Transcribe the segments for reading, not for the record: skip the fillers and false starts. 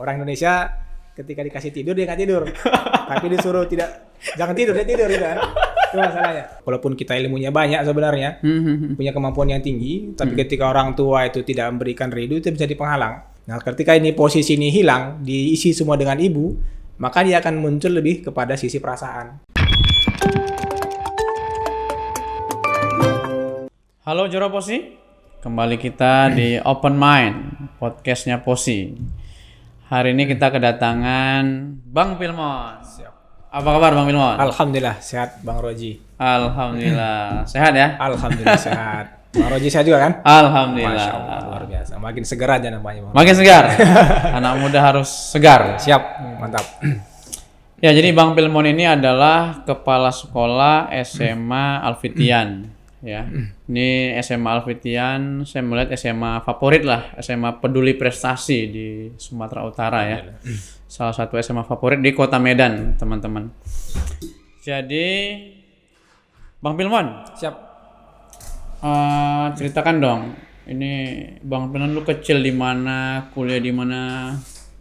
Orang Indonesia ketika dikasih tidur dia nggak tidur, tapi disuruh jangan tidur dia tidur gitu kan. Itu masalahnya. Walaupun kita ilmunya banyak sebenarnya, punya kemampuan yang tinggi, tapi ketika orang tua itu tidak memberikan ridho itu bisa jadi penghalang. Nah, ketika ini posisi ini hilang, diisi semua dengan ibu, maka dia akan muncul lebih kepada sisi perasaan. Halo Joro Posi, kembali kita di Open Mind, podcastnya Posi. Hari ini kita kedatangan Bang Pilmon. Siap. Apa kabar Bang Pilmon? Alhamdulillah sehat Bang Roji. Alhamdulillah sehat ya? Alhamdulillah sehat. Bang Roji sehat juga kan? Alhamdulillah. Masya Allah, luar biasa. Makin segar aja namanya Bang. Makin segar. Anak muda harus segar. Siap, mantap. Ya, jadi Bang Pilmon ini adalah kepala sekolah SMA Alfitian. Ya, ini SMA Alfitian, saya melihat SMA favorit lah, SMA peduli prestasi di Sumatera Utara ya. Salah satu SMA favorit di Kota Medan, teman-teman. Jadi, Bang Pilmon, Siap. ceritakan dong. Ini Bang Pilmon lu kecil di mana, kuliah di mana,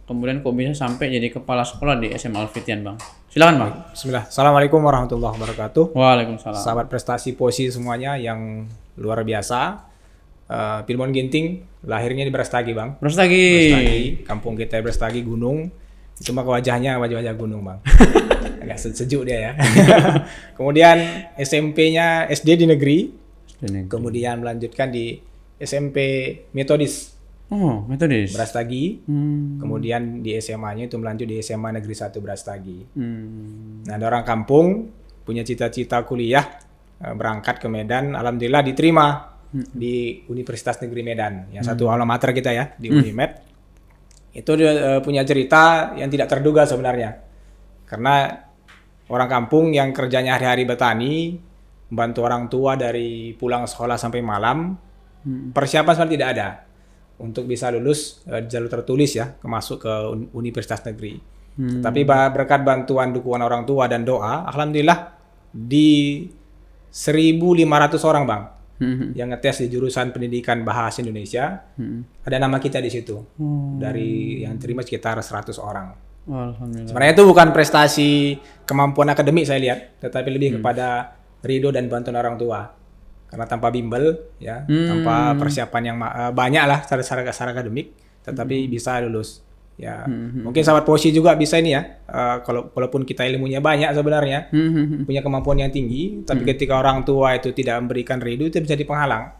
kemudian kok bisa sampai jadi kepala sekolah di SMA Alfitian, Bang? Silakan, Bang. Bismillah. Assalamualaikum warahmatullahi wabarakatuh. Waalaikumsalam. Sahabat prestasi Posi semuanya yang luar biasa. Pilmon Ginting, lahirnya di Brastagi, Bang. Brastagi. Kampung kita Brastagi, gunung. Cuma ke wajah gunung, Bang. Agak sejuk dia ya. Kemudian SMP-nya SD di negeri. Kemudian melanjutkan di SMP Metodis. Oh, Metodis. Brastagi. Kemudian di SMA-nya itu melanjut di SMA Negeri 1 Brastagi. Nah, ada orang kampung punya cita-cita kuliah, berangkat ke Medan, alhamdulillah diterima di Universitas Negeri Medan. Yang satu alma mater kita ya, di Unimed. Itu dia punya cerita yang tidak terduga sebenarnya. Karena orang kampung yang kerjanya hari-hari bertani, membantu orang tua dari pulang sekolah sampai malam, persiapan sebenarnya tidak ada untuk bisa lulus jalur tertulis ya, masuk ke Universitas Negeri. Tapi berkat bantuan dukungan orang tua dan doa, alhamdulillah di 1.500 orang Bang yang ngetes di jurusan pendidikan bahasa Indonesia, ada nama kita di situ. Dari yang terima sekitar 100 orang. Alhamdulillah. Sebenarnya itu bukan prestasi kemampuan akademik saya lihat, tetapi lebih kepada ridho dan bantuan orang tua. Karena tanpa bimbel, ya, tanpa persiapan yang banyak lah secara akademik, tetapi bisa lulus. Ya, mungkin sahabat Posi juga bisa ini ya. Walaupun kita ilmunya banyak sebenarnya, punya kemampuan yang tinggi, tapi ketika orang tua itu tidak memberikan ridho itu bisa jadi penghalang.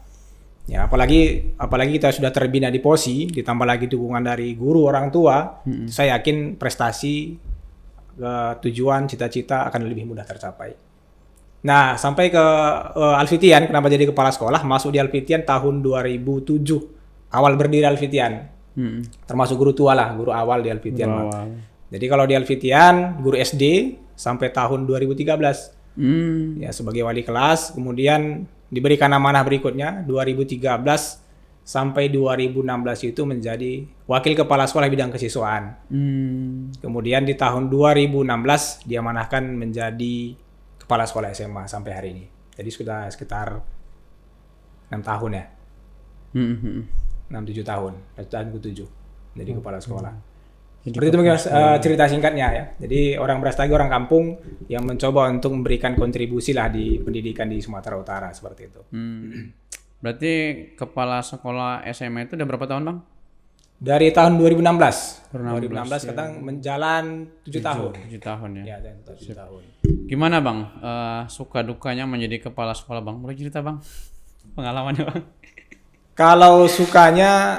Ya, apalagi kita sudah terbina di Posi, ditambah lagi dukungan dari guru orang tua, saya yakin prestasi, tujuan, cita-cita akan lebih mudah tercapai. Nah, sampai ke Alfitian, kenapa jadi kepala sekolah? Masuk di Alfitian tahun 2007. Awal berdiri Alfitian. Termasuk guru tua lah, guru awal di Alfitian. Jadi kalau di Alfitian, guru SD sampai tahun 2013. Ya, sebagai wali kelas, kemudian diberikan amanah berikutnya 2013 sampai 2016 itu menjadi wakil kepala sekolah bidang kesiswaan. Kemudian di tahun 2016 diamanahkan menjadi kepala sekolah SMA sampai hari ini. Jadi sudah sekitar 6 tahun ya. 6-7 tahun. Tahun ke-7 jadi kepala sekolah. Seperti itu mungkin cerita singkatnya ya. Jadi orang Brastagi, orang kampung yang mencoba untuk memberikan kontribusi lah di pendidikan di Sumatera Utara seperti itu. Berarti kepala sekolah SMA itu udah berapa tahun, Bang? Dari tahun 2016 sekarang menjalan 7 tahun. 7 tahun ya. Ya, 7 tahun. Gimana, Bang? Suka dukanya menjadi kepala sekolah, Bang? Boleh cerita, Bang? Pengalamannya, Bang? Kalau sukanya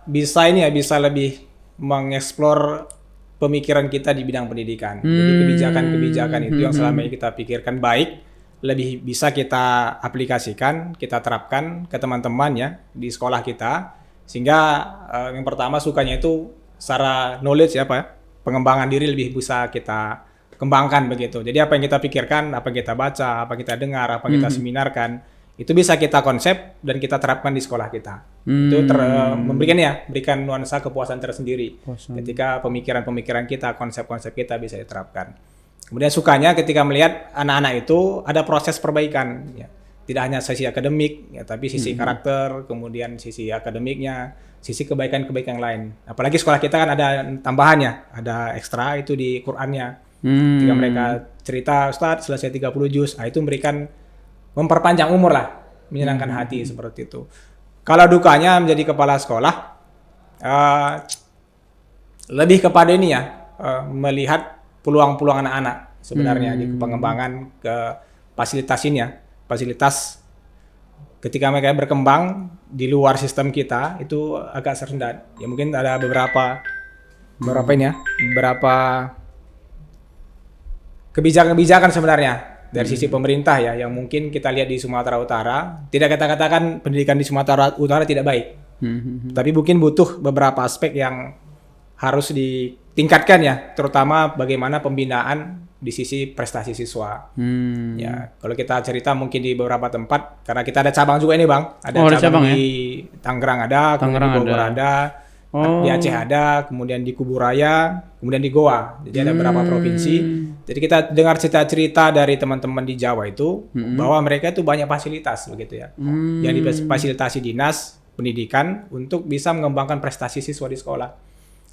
bisa lebih mengeksplor pemikiran kita di bidang pendidikan. Jadi kebijakan-kebijakan itu yang selama ini kita pikirkan baik, lebih bisa kita aplikasikan, kita terapkan ke teman-teman ya di sekolah kita. Sehingga yang pertama sukanya itu secara knowledge ya Pak ya, pengembangan diri lebih bisa kita kembangkan begitu. Jadi apa yang kita pikirkan, apa yang kita baca, apa yang kita dengar, apa yang kita seminarkan, itu bisa kita konsep dan kita terapkan di sekolah kita. Itu memberikan nuansa kepuasan tersendiri ketika pemikiran-pemikiran kita, konsep-konsep kita bisa diterapkan. Kemudian sukanya ketika melihat anak-anak itu ada proses perbaikan ya. Tidak hanya sisi akademik, ya, tapi sisi karakter, kemudian sisi akademiknya, sisi kebaikan-kebaikan yang lain. Apalagi sekolah kita kan ada tambahannya, ada ekstra itu di Qur'annya. Ketika mereka cerita, Ustadz selesai 30 juz, itu memberikan memperpanjang umur lah, menyenangkan hati seperti itu. Kalau dukanya menjadi kepala sekolah, lebih kepada ini ya, melihat peluang-peluang anak-anak sebenarnya di pengembangan ke fasilitas ketika mereka berkembang di luar sistem kita itu agak tersendat. Ya mungkin ada beberapa kebijakan-kebijakan sebenarnya dari sisi pemerintah ya yang mungkin kita lihat di Sumatera Utara. Tidak kita katakan pendidikan di Sumatera Utara tidak baik. Tapi mungkin butuh beberapa aspek yang harus ditingkatkan ya, terutama bagaimana pembinaan di sisi prestasi siswa. Ya, kalau kita cerita mungkin di beberapa tempat, karena kita ada cabang juga ini Bang. Ada cabang di Tangerang ada, kemudian di Bogor ada, di Aceh ada, kemudian di Kuburaya, kemudian di Goa. Jadi ada beberapa provinsi. Jadi kita dengar cerita-cerita dari teman-teman di Jawa itu bahwa mereka itu banyak fasilitas begitu ya. Yang difasilitasi dinas pendidikan untuk bisa mengembangkan prestasi siswa di sekolah.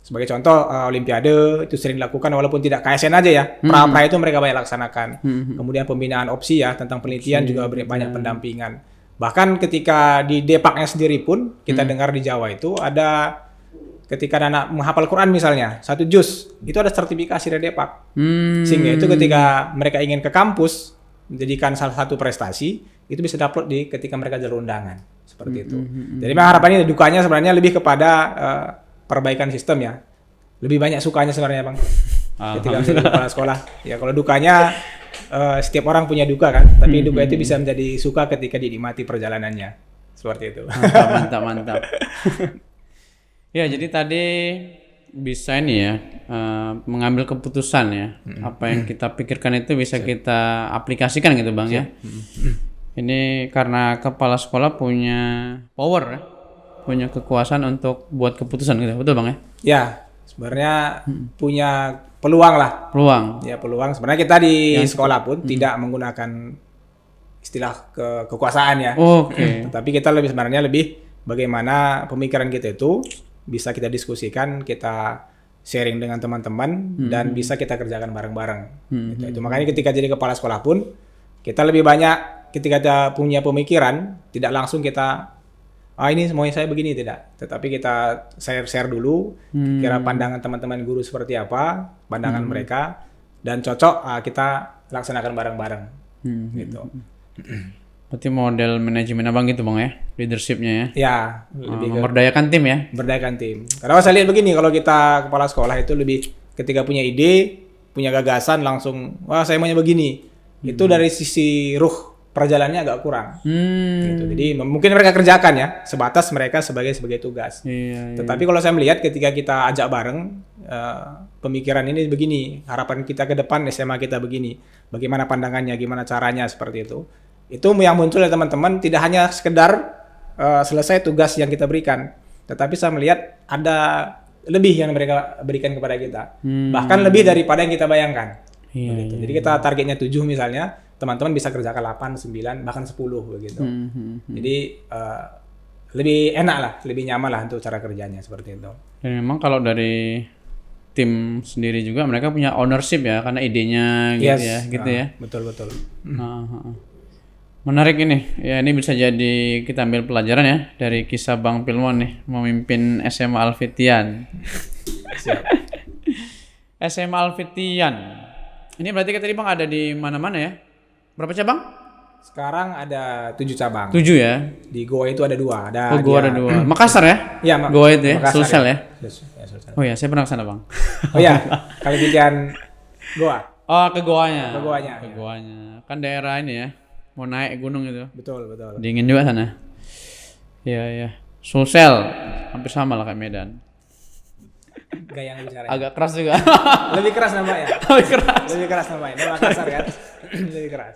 Sebagai contoh, Olimpiade itu sering dilakukan walaupun tidak KSN aja ya. Pra-pra itu mereka banyak laksanakan. Kemudian pembinaan opsi ya, tentang penelitian juga banyak pendampingan. Bahkan ketika di Depaknya sendiri pun, kita dengar di Jawa itu ada ketika anak menghafal Quran misalnya, 1 juz, itu ada sertifikasi dari Depak. Sehingga itu ketika mereka ingin ke kampus, menjadikan salah satu prestasi, itu bisa diupload ketika mereka jalur undangan. Seperti itu. Jadi memang harapannya dukanya sebenarnya lebih kepada perbaikan sistem ya. Lebih banyak sukanya sebenarnya Bang. Ketika menjadi kepala sekolah. Ya kalau dukanya setiap orang punya duka kan, tapi duka itu bisa menjadi suka ketika dinikmati perjalanannya. Seperti itu. Mantap. Ya, jadi tadi bisa ini ya, mengambil keputusan ya. Apa yang kita pikirkan itu bisa kita aplikasikan gitu Bang ya. Ini karena kepala sekolah punya power ya. Punya kekuasaan untuk buat keputusan gitu, betul Bang ya? Ya, sebenarnya punya peluang lah. Ya peluang. Sebenarnya kita di sekolah pun tidak menggunakan istilah kekuasaan ya. Tetapi kita sebenarnya lebih bagaimana pemikiran kita itu bisa kita diskusikan, kita sharing dengan teman-teman dan bisa kita kerjakan bareng-bareng. Itu makanya ketika jadi kepala sekolah pun kita lebih banyak ketika kita punya pemikiran tidak langsung kita ini semuanya saya begini tidak, tetapi kita share dulu kira pandangan teman-teman guru seperti apa, pandangan mereka dan cocok kita laksanakan bareng-bareng gitu. Berarti model manajemen Abang gitu Bang ya, leadershipnya ya? Ya, lebih memberdayakan tim ya? Memberdayakan tim. Karena saya lihat begini, kalau kita kepala sekolah itu lebih ketika punya ide, punya gagasan langsung, wah saya maunya begini. Itu dari sisi ruh perjalanannya agak kurang. Gitu. Jadi mungkin mereka kerjakan ya, sebatas mereka sebagai tugas. Tetapi kalau saya melihat ketika kita ajak bareng, pemikiran ini begini, harapan kita ke depan SMA kita begini, bagaimana pandangannya, gimana caranya seperti itu. Itu yang muncul dari teman-teman tidak hanya sekedar selesai tugas yang kita berikan, tetapi saya melihat ada lebih yang mereka berikan kepada kita, bahkan lebih daripada yang kita bayangkan. Jadi kita targetnya 7 misalnya, teman-teman bisa kerjakan 8, 9, bahkan 10 begitu. Jadi lebih enak lah, lebih nyaman lah untuk cara kerjanya seperti itu. Dan memang kalau dari tim sendiri juga mereka punya ownership ya, karena idenya gitu ya. Betul. Menarik ini. Ya ini bisa jadi kita ambil pelajaran ya dari kisah Bang Pilmon nih memimpin SMA Al-Fitian. Siap. SMA Al-Fitian. Ini berarti tadi Bang ada di mana-mana ya? Berapa cabang? Sekarang ada 7 cabang. 7 ya? Di Goa itu ada 2. Goa ada 2. Makassar ya? Iya, Goa itu ya? Makassar Sulsel ya? Sulsel. Oh iya, saya pernah kesana Bang. Oh iya, kalau bikin Goa. Oh, ke Goanya. Ke Goanya. Kan daerah ini ya, mau naik gunung itu. Betul. Dingin juga sana. Iya. Sulsel, hampir sama lah kayak Medan. Gaya yang bicaranya. Agak keras juga. Lebih keras namanya. Lebih keras namanya. Ini Makassar kan. Lebih keras.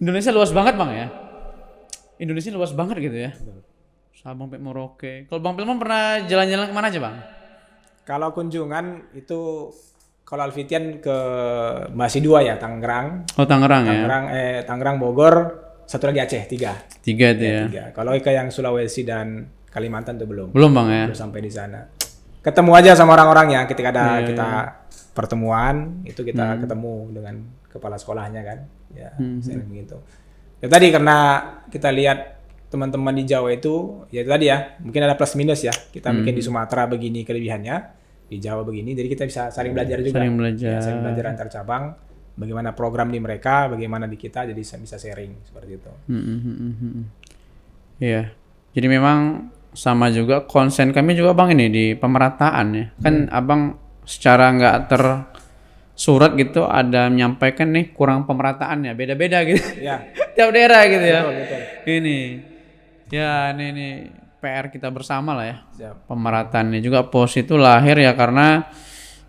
Indonesia luas banget Bang ya. Indonesia luas banget gitu ya. Betul. Sabang sampai Merauke. Kalau Bang Pilmon pernah jalan-jalan kemana aja Bang? Kalau kunjungan itu kalau Al-Fitian ke masih 2 ya, Tangerang. Oh Tangerang ya. Tangerang, Bogor, satu lagi Aceh, 3. 3 itu ya. 3. Kalau ke yang Sulawesi dan Kalimantan tuh belum. Belum Bang ya. Belum sampai di sana. Ketemu aja sama orang-orangnya ketika ada kita pertemuan, itu kita ketemu dengan kepala sekolahnya kan. Ya, sering begitu. Ya tadi karena kita lihat teman-teman di Jawa itu, ya itu tadi ya, mungkin ada plus minus ya. Kita mungkin di Sumatera begini kelebihannya, di Jawa begini, jadi kita bisa saling belajar juga. Saling belajar. Ya, saling belajar antar cabang, bagaimana program di mereka, bagaimana di kita, jadi bisa sharing seperti itu. Iya. Jadi memang sama juga konsen kami juga Bang ini di pemerataan ya. Kan Abang secara nggak tersurat gitu ada menyampaikan nih kurang pemerataannya, beda-beda gitu. Ya. Tiap daerah gitu ya. Betul. Ini. Ya ini PR kita bersama lah ya. Siap. Pemerataannya juga POS itu lahir ya karena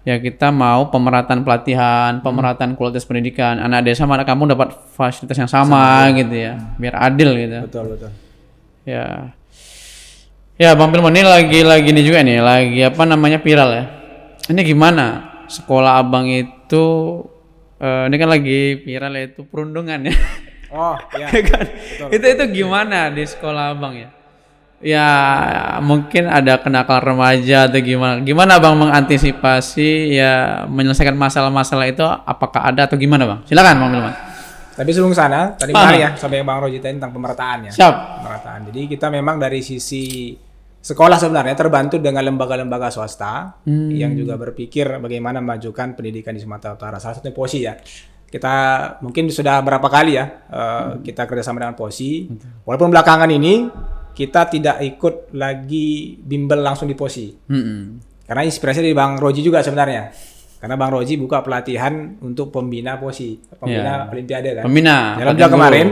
ya kita mau pemerataan pelatihan, pemerataan kualitas pendidikan. Anak desa sama anak kampung dapat fasilitas yang sama gitu ya. Biar adil gitu. Betul. Ya. Ya Bang Pilmon ini lagi ini juga nih, lagi apa namanya viral ya. Ini gimana sekolah Abang itu ini kan lagi viral yaitu perundungan ya. Oh, iya. Kan? Itu gimana di sekolah Abang ya? Ya mungkin ada kenakalan remaja atau gimana? Gimana Bang mengantisipasi ya menyelesaikan masalah-masalah itu? Apakah ada atau gimana Bang? Silakan Bang Pilmon. Tapi sebelum sana, tadi menarik ya sampai Bang Roji tadi tentang pemerataan ya. Siap. Pemerataan. Jadi kita memang dari sisi sekolah sebenarnya terbantu dengan lembaga-lembaga swasta yang juga berpikir bagaimana memajukan pendidikan di Sumatera Utara. Salah satunya POSI ya. Kita mungkin sudah berapa kali ya kita kerjasama dengan POSI. Walaupun belakangan ini kita tidak ikut lagi bimbel langsung di POSI. Karena inspirasi dari Bang Roji juga sebenarnya. Karena Bang Roji buka pelatihan untuk pembina POSI, pembina Olimpiade kan. Pembina. Dalam juga kemarin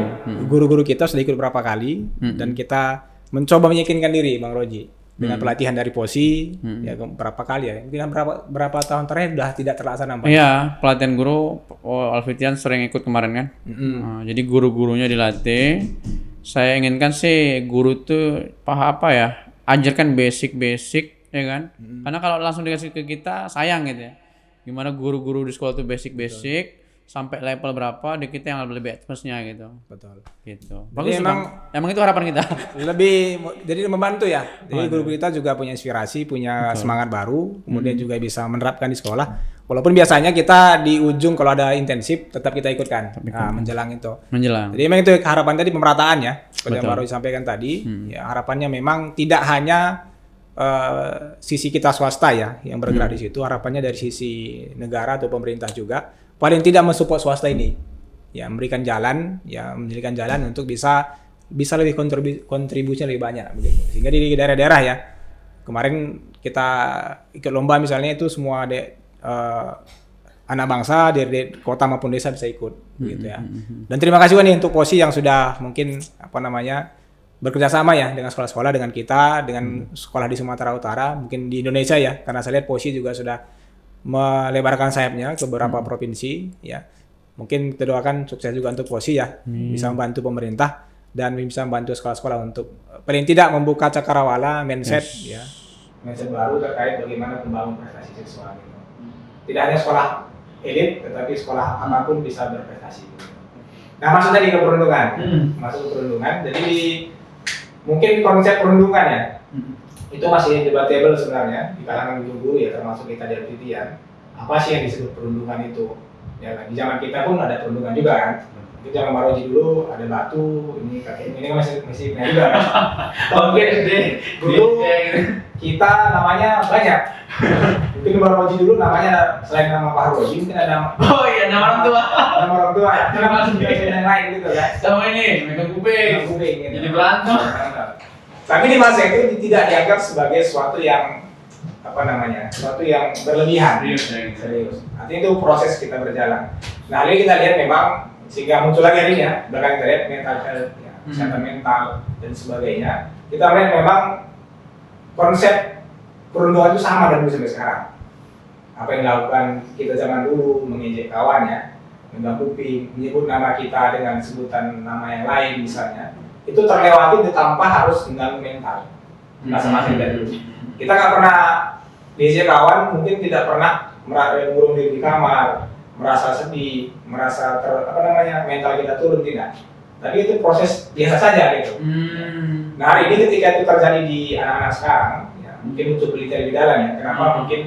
guru-guru kita sudah ikut berapa kali dan kita mencoba meyakinkan diri Bang Roji dengan pelatihan dari POSI ya berapa kali ya, mungkin berapa tahun terakhir sudah tidak terlaksana Bang. Iya, pelatihan guru Alfitian sering ikut kemarin kan. Nah, jadi guru-gurunya dilatih. Saya inginkan sih guru tuh apa ya, ajarkan basic ya kan. Karena kalau langsung dikasih ke kita sayang gitu ya. Gimana guru-guru di sekolah tuh basic sampai level berapa di kita yang lebih advance-nya gitu. Betul. Gitu. Bagus Jadi emang itu harapan kita. Jadi membantu ya. Jadi guru kita juga punya inspirasi, punya semangat baru, kemudian juga bisa menerapkan di sekolah. Walaupun biasanya kita di ujung kalau ada intensif tetap kita ikutkan. Menjelang itu. Jadi memang itu harapan tadi pemerataan ya. Seperti yang baru disampaikan tadi, ya harapannya memang tidak hanya sisi kita swasta ya yang bergerak di situ, harapannya dari sisi negara atau pemerintah juga paling tidak mensupport swasta ini ya, memberikan jalan untuk bisa lebih kontribusinya lebih banyak begitu. Sehingga di daerah-daerah ya kemarin kita ikut lomba misalnya itu semua anak bangsa dari kota maupun desa bisa ikut begitu ya. Dan terima kasih nih untuk POSI yang sudah mungkin bekerjasama ya dengan sekolah-sekolah, dengan kita, dengan sekolah di Sumatera Utara, mungkin di Indonesia ya, karena saya lihat POSI juga sudah melebarkan sayapnya ke beberapa provinsi ya. Mungkin kita doakan sukses juga untuk POSI ya, bisa membantu pemerintah dan bisa membantu sekolah-sekolah untuk paling tidak membuka cakrawala mindset ya, mindset baru terkait bagaimana membangun prestasi siswa gitu. Tidak hanya sekolah elit, tetapi sekolah apapun bisa berprestasi. Nah, masuk tadi ke perundungan, jadi mungkin konsep perundungan ya, itu masih debatable sebenarnya di kalangan guru-guru ya, termasuk kita di Alfitian. Apa sih yang disebut perundungan itu? Ya kan, di zaman kita pun ada perundungan juga kan. Di zaman Maroji dulu ada batu, ini kakek ini kan masih punya juga kan. Oke, dulu kita namanya banyak. Mungkin Maroji dulu namanya selain nama Pak Roji mungkin ada nama orang tua. Nama orang tua. Nama yang lain gitu kan. Sama ini, megang kuping. Gitu. Jadi berantem. Tapi di masa itu tidak dianggap sebagai sesuatu yang sesuatu yang berlebihan. Serius. Artinya itu proses kita berjalan. Nah, ini kita lihat memang sehingga muncul lagi hari ini ya, belakang kita lihat mental health, ya, kesehatan mental dan sebagainya. Kita melihat memang konsep perundungan itu sama dan sampai sekarang. Apa yang dilakukan kita zaman dulu, mengejek kawan ya, megang kuping, menyebut nama kita dengan sebutan nama yang lain misalnya, itu terlewati tanpa harus mengganggu mental. Masa-masa dulu. Kita nggak pernah diejek kawan, mungkin tidak pernah mengurung diri di kamar, merasa sedih, merasa mental kita turun, tidak. tapi itu proses biasa saja gitu. Nah hari ini ketika itu terjadi di anak-anak sekarang, ya, mungkin untuk penelitian lebih dalam ya, kenapa mungkin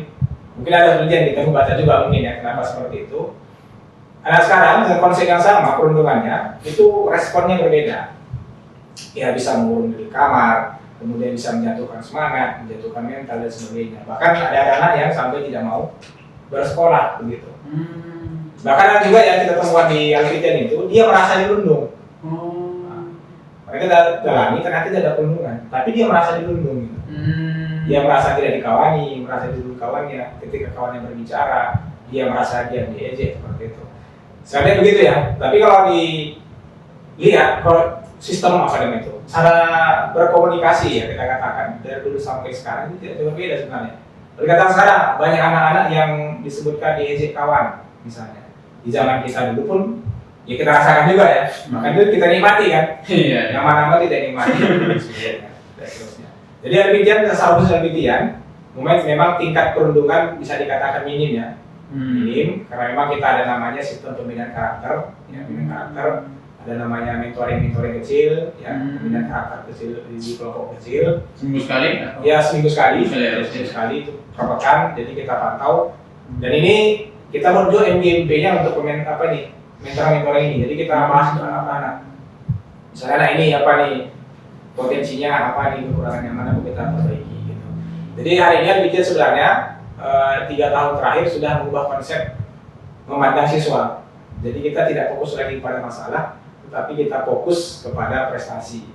ada penelitian kita membaca juga mungkin ya kenapa seperti itu. Anak sekarang dengan konsep yang sama perundungannya itu responnya berbeda. Ya bisa mengurung dari kamar, kemudian bisa menjatuhkan semangat, menjatuhkan mental dan sebagainya. Bahkan ada anak yang sampai tidak mau bersekolah begitu. Bahkan ada juga yang kita temukan di Alfitian itu dia merasa dirundung. Mereka dalami ternyata tidak ada perundungan, tapi dia merasa dirundung. Gitu. Dia merasa tidak dikawani, merasa dirundung kawannya. Ketika kawannya berbicara, dia merasa dia diejek seperti itu. Sebenarnya begitu ya. Tapi kalau dilihat kalau sistem akademik itu, cara berkomunikasi ya kita katakan dari dulu sampai sekarang itu tidak berbeda sebenarnya. Berkata sekarang banyak anak-anak yang disebutkan diejek kawan misalnya. Di zaman kita dulu pun ya kita rasakan juga ya. Maka itu kita nikmati kan. Nama-nama tidak nikmati. Jadi Alfitian seharusnya Alfitian memang tingkat perundungan bisa dikatakan minim ya. Minim karena memang kita ada namanya sistem pembinaan karakter, ya, pembinaan karakter, ada namanya mentoring kecil, ya, pembinaan karakter kecil di kelompok kecil. Seminggu sekali? Ya seminggu sekali itu per pekan, jadi kita pantau. Dan ini kita menuju MGMP-nya untuk mentoring ini. Jadi kita bahas anak-anak. Misalnya anak ini apa nih potensinya, apa nih kekurangannya mana mau kita perbaiki gitu. Jadi hari ini Alfitian sebenarnya 3 tahun terakhir sudah mengubah konsep memandang siswa. Jadi kita tidak fokus lagi pada masalah, tetapi kita fokus kepada prestasi.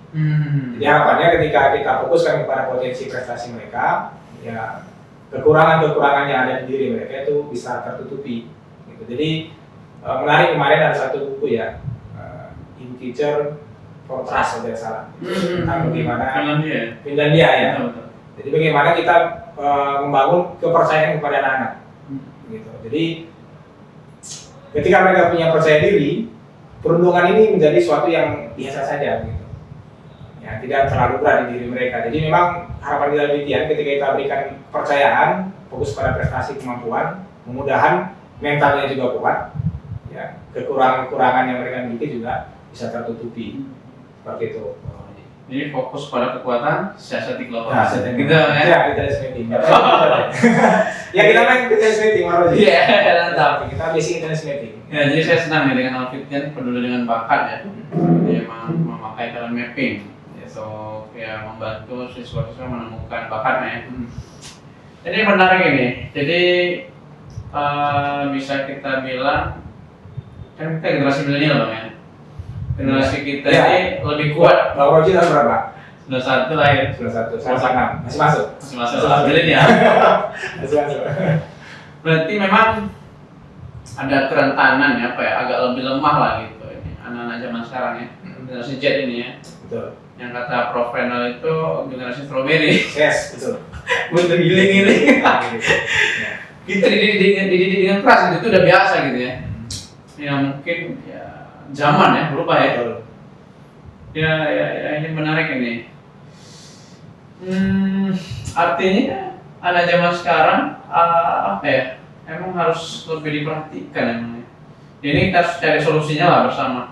Jadi harapannya ketika kita fokuskan kepada potensi prestasi mereka, ya kekurangan-kekurangan yang ada di diri mereka itu bisa tertutupi. Gitu. Jadi menarik kemarin ada satu buku ya, In Teacher for Trust kalau tidak salah, tentang bagaimana Finlandia ya. Jadi bagaimana kita membangun kepercayaan kepada anak-anak. Gitu. Jadi ketika mereka punya percaya diri, perundungan ini menjadi suatu yang biasa saja. Gitu. Ya, tidak terlalu berat di diri mereka. Jadi memang harapan kita Alfitian ketika kita berikan kepercayaan, fokus pada prestasi kemampuan, kemudahan mentalnya juga kuat, ya, kekurangan-kekurangan yang mereka miliki juga bisa tertutupi. Seperti itu. Jadi fokus pada kekuatan siasat di kelompok. Nah, gitu ya. Ya, kita meeting. Ya kita main kita meeting baru aja. Iya, mantap. Kita basic internet meeting. Ya, jadi saya senang ya dengan Alfitian peduli dengan bakat ya. Dia memakai talent mapping. Yaitu ya membantu siswa-siswa menemukan bakatnya ya. Jadi menarik ini. Jadi bisa kita bilang kan kita generasi milenial Bang ya. Generasi kita ini lebih kuat. Bang Roji tahun berapa? 91 lahir. 91, saya 6. Masih masuk? Masih masuk. Milenial. Masih masuk. Berarti memang ada kerentanan ya, apa ya, agak lebih lemah lah gitu ini anak-anak zaman sekarang ya. Generasi Z ini ya. Betul. Yang kata Prof. Renal itu generasi strawberry. Yes, betul. Betul giling-giling. Kita dididik dengan keras itu udah biasa gitu ya. Ya mungkin ya zaman ya berubah ya. Ya ini menarik ini. Artinya anak zaman sekarang apa ya? Emang harus lebih diperhatikan emang. Ini kita harus cari solusinya lah bersama.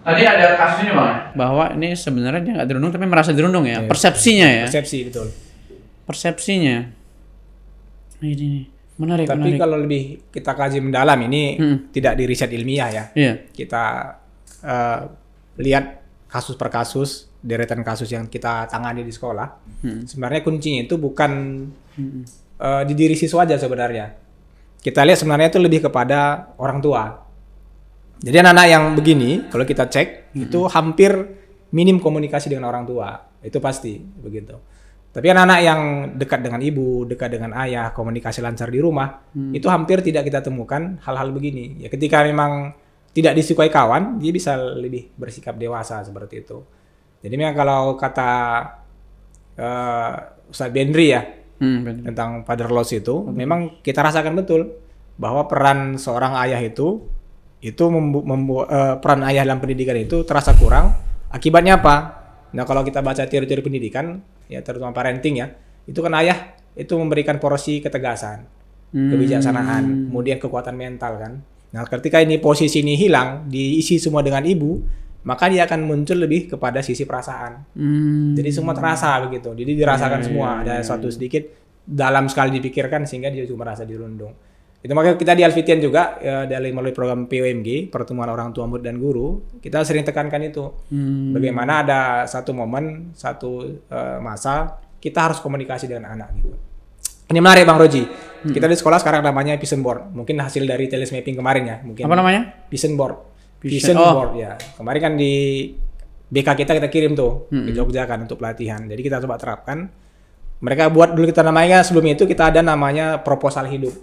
Tadi ada kasus ini Bang ya? Bahwa ini sebenarnya dia nggak dirundung tapi merasa dirundung ya. Persepsinya ya. Persepsi betul. Persepsinya. Ini menarik. Tapi kalau lebih kita kaji mendalam ini tidak di riset ilmiah ya. Iya. Kita lihat kasus per kasus, deretan kasus yang kita tangani di sekolah. Sebenarnya kuncinya itu bukan di diri siswa aja sebenarnya. Kita lihat sebenarnya itu lebih kepada orang tua. Jadi anak-anak yang begini, kalau kita cek, itu hampir minim komunikasi dengan orang tua. Itu pasti, begitu. Tapi anak-anak yang dekat dengan ibu, dekat dengan ayah, komunikasi lancar di rumah, itu hampir tidak kita temukan hal-hal begini. Ya ketika memang tidak disukai kawan, dia bisa lebih bersikap dewasa seperti itu. Jadi memang kalau kata Ustadz Bendri ya, tentang father loss itu, memang kita rasakan betul bahwa peran seorang ayah itu peran ayah dalam pendidikan itu terasa kurang. Akibatnya apa? Nah kalau kita baca teori-teori pendidikan, ya terutama parenting ya, itu kan ayah itu memberikan porsi ketegasan, kebijaksanaan, kemudian kekuatan mental kan. Nah ketika ini posisi ini hilang, diisi semua dengan ibu, maka dia akan muncul lebih kepada sisi perasaan. Jadi semua terasa begitu. Jadi dirasakan semua. Ada suatu sedikit dalam sekali dipikirkan sehingga dia juga merasa dirundung. Itu makanya kita di Alfitian juga melalui program POMG, pertemuan orang tua murid dan guru, kita sering tekankan itu. Bagaimana ada satu momen, satu masa kita harus komunikasi dengan anak gitu. Ini menarik Bang Roji. Kita di sekolah sekarang namanya Vision Board. Mungkin hasil dari teles mapping kemarin ya. Mungkin. Apa namanya? Vision Board. Vision Board ya. Kemarin kan di BK kita kirim tuh ke Jogja kan untuk pelatihan. Jadi kita coba terapkan. Mereka buat dulu kita namanya sebelum itu kita ada namanya proposal hidup.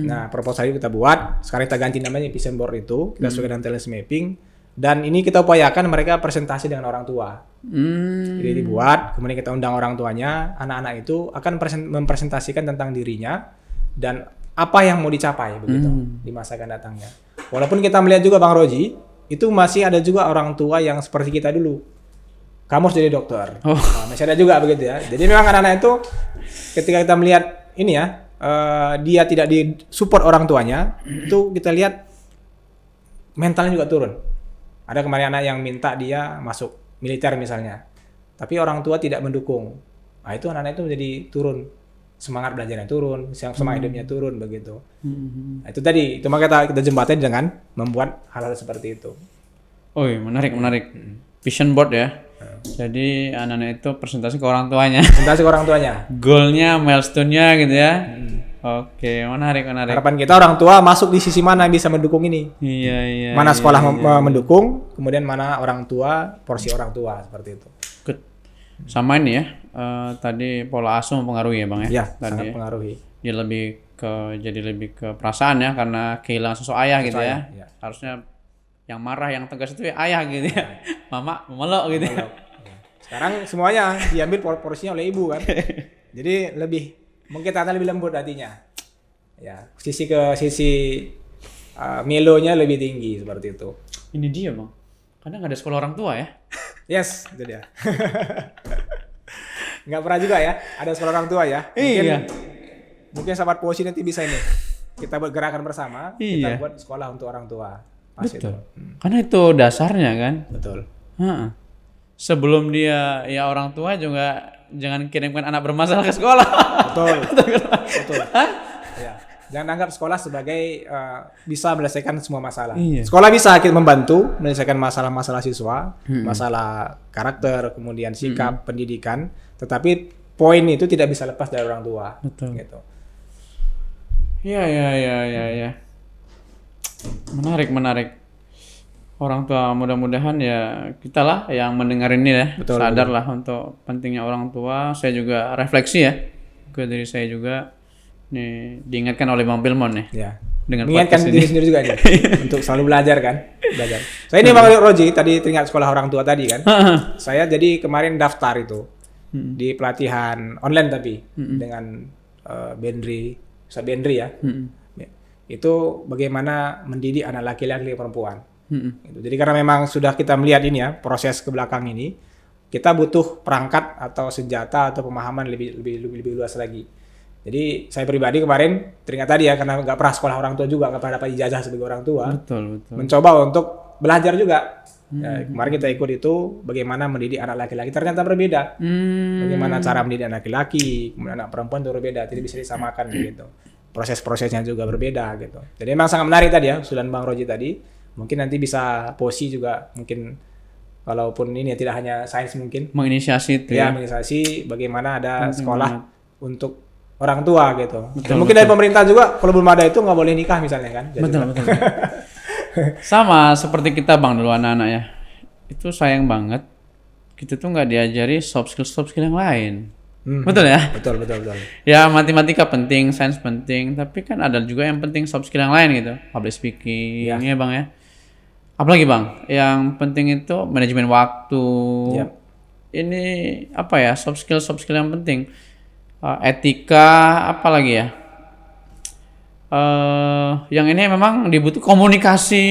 Nah proposal hidup kita buat. Sekarang kita ganti namanya Vision Board itu. Kita sesuai dengan teles mapping. Dan ini kita upayakan mereka presentasi dengan orang tua. Jadi dibuat, kemudian kita undang orang tuanya, anak-anak itu akan mempresentasikan tentang dirinya dan apa yang mau dicapai begitu di masa akan datangnya. Walaupun kita melihat juga Bang Roji, itu masih ada juga orang tua yang seperti kita dulu. Kamu harus jadi dokter. Nah, masih ada juga begitu ya. Jadi memang anak-anak itu ketika kita melihat ini ya, dia tidak disupport orang tuanya, itu kita lihat mentalnya juga turun. Ada kemarin anak yang minta dia masuk militer misalnya, tapi orang tua tidak mendukung. Nah itu anak-anak itu menjadi turun, semangat belajarnya turun, semangat hidupnya turun begitu. Nah, itu tadi, itu maka kita jembatani dengan membuat hal-hal seperti itu. Oh iya, menarik. Vision board ya. Jadi anak-anak itu presentasi ke orang tuanya. Presentasi ke orang tuanya. Goalnya, milestone-nya gitu ya. Oke, menarik. Harapan kita orang tua masuk di sisi mana yang bisa mendukung ini. Iya. Mana sekolah mendukung, kemudian mana orang tua, porsi orang tua seperti itu. Good. Sama ini ya, tadi pola asuh mempengaruhi ya Bang ya? Iya, tadi sangat mempengaruhi. Dia jadi lebih ke perasaan ya, karena kehilangan sosok ayah gitu ya. Iya. Harusnya yang marah, yang tegas itu ya ayah gitu ya. Mama memeluk gitu ya. Sekarang semuanya diambil porsinya oleh ibu kan. Jadi mungkin Tata lebih lembut hatinya. Ya, sisi melonya lebih tinggi seperti itu. Ini dia Bang, karena nggak ada sekolah orang tua ya. Yes, itu dia. Nggak pernah juga ya, ada sekolah orang tua ya. Mungkin sahabat Posi nanti bisa ini. Kita buat gerakan bersama, kita buat sekolah untuk orang tua. Betul. Karena itu dasarnya kan. Betul. Sebelum dia ya orang tua juga jangan kirimkan anak bermasalah ke sekolah. Betul. Ya. Jangan anggap sekolah sebagai bisa menyelesaikan semua masalah. Iya. Sekolah bisa membantu menyelesaikan masalah-masalah siswa, masalah karakter, kemudian sikap, pendidikan. Tetapi poin itu tidak bisa lepas dari orang tua. Betul. Gitu. Ya. Menarik. Orang tua mudah-mudahan ya kita lah yang mendengar ini ya. Betul, sadar lah untuk pentingnya orang tua. Saya juga refleksi ya ke diri saya juga. Nih diingatkan oleh Bang Pilmon nih. Ya. Dengan mengingatkan diri sendiri juga nih untuk selalu belajar kan. Saya ini Bang Roji tadi teringat sekolah orang tua tadi kan. Saya jadi kemarin daftar itu di pelatihan online tapi dengan Ustaz Bendri ya. Itu bagaimana mendidik anak laki-laki dan perempuan. Gitu. Jadi karena memang sudah kita melihat ini ya proses ke belakang ini, kita butuh perangkat atau senjata atau pemahaman lebih luas lagi. Jadi saya pribadi kemarin teringat tadi ya karena nggak pernah sekolah orang tua juga, nggak pernah dapat ijazah sebagai orang tua. Betul. Mencoba untuk belajar juga. Ya, kemarin kita ikut itu bagaimana mendidik anak laki-laki ternyata berbeda. Bagaimana cara mendidik anak laki-laki, kemudian anak perempuan itu berbeda, tidak bisa disamakan gitu. Proses-prosesnya juga berbeda gitu. Jadi memang sangat menarik tadi ya usulan Bang Roji tadi. Mungkin nanti bisa Posi juga mungkin walaupun ini ya tidak hanya sains mungkin menginisiasi itu ya. Menginisiasi bagaimana ada sekolah untuk orang tua gitu. Dan mungkin dari pemerintah juga kalau belum ada itu nggak boleh nikah misalnya kan. Betul. Sama seperti kita Bang dulu anak-anak ya. Itu sayang banget kita tuh nggak diajari soft skill yang lain. Betul ya? Betul. Ya matematika penting, sains penting, tapi kan ada juga yang penting soft skill yang lain gitu. Public speaking ya Bang ya. Apalagi Bang, yang penting itu manajemen waktu. Ini apa ya, soft skill yang penting. Etika, apa lagi ya? Yang ini memang dibutuh komunikasi.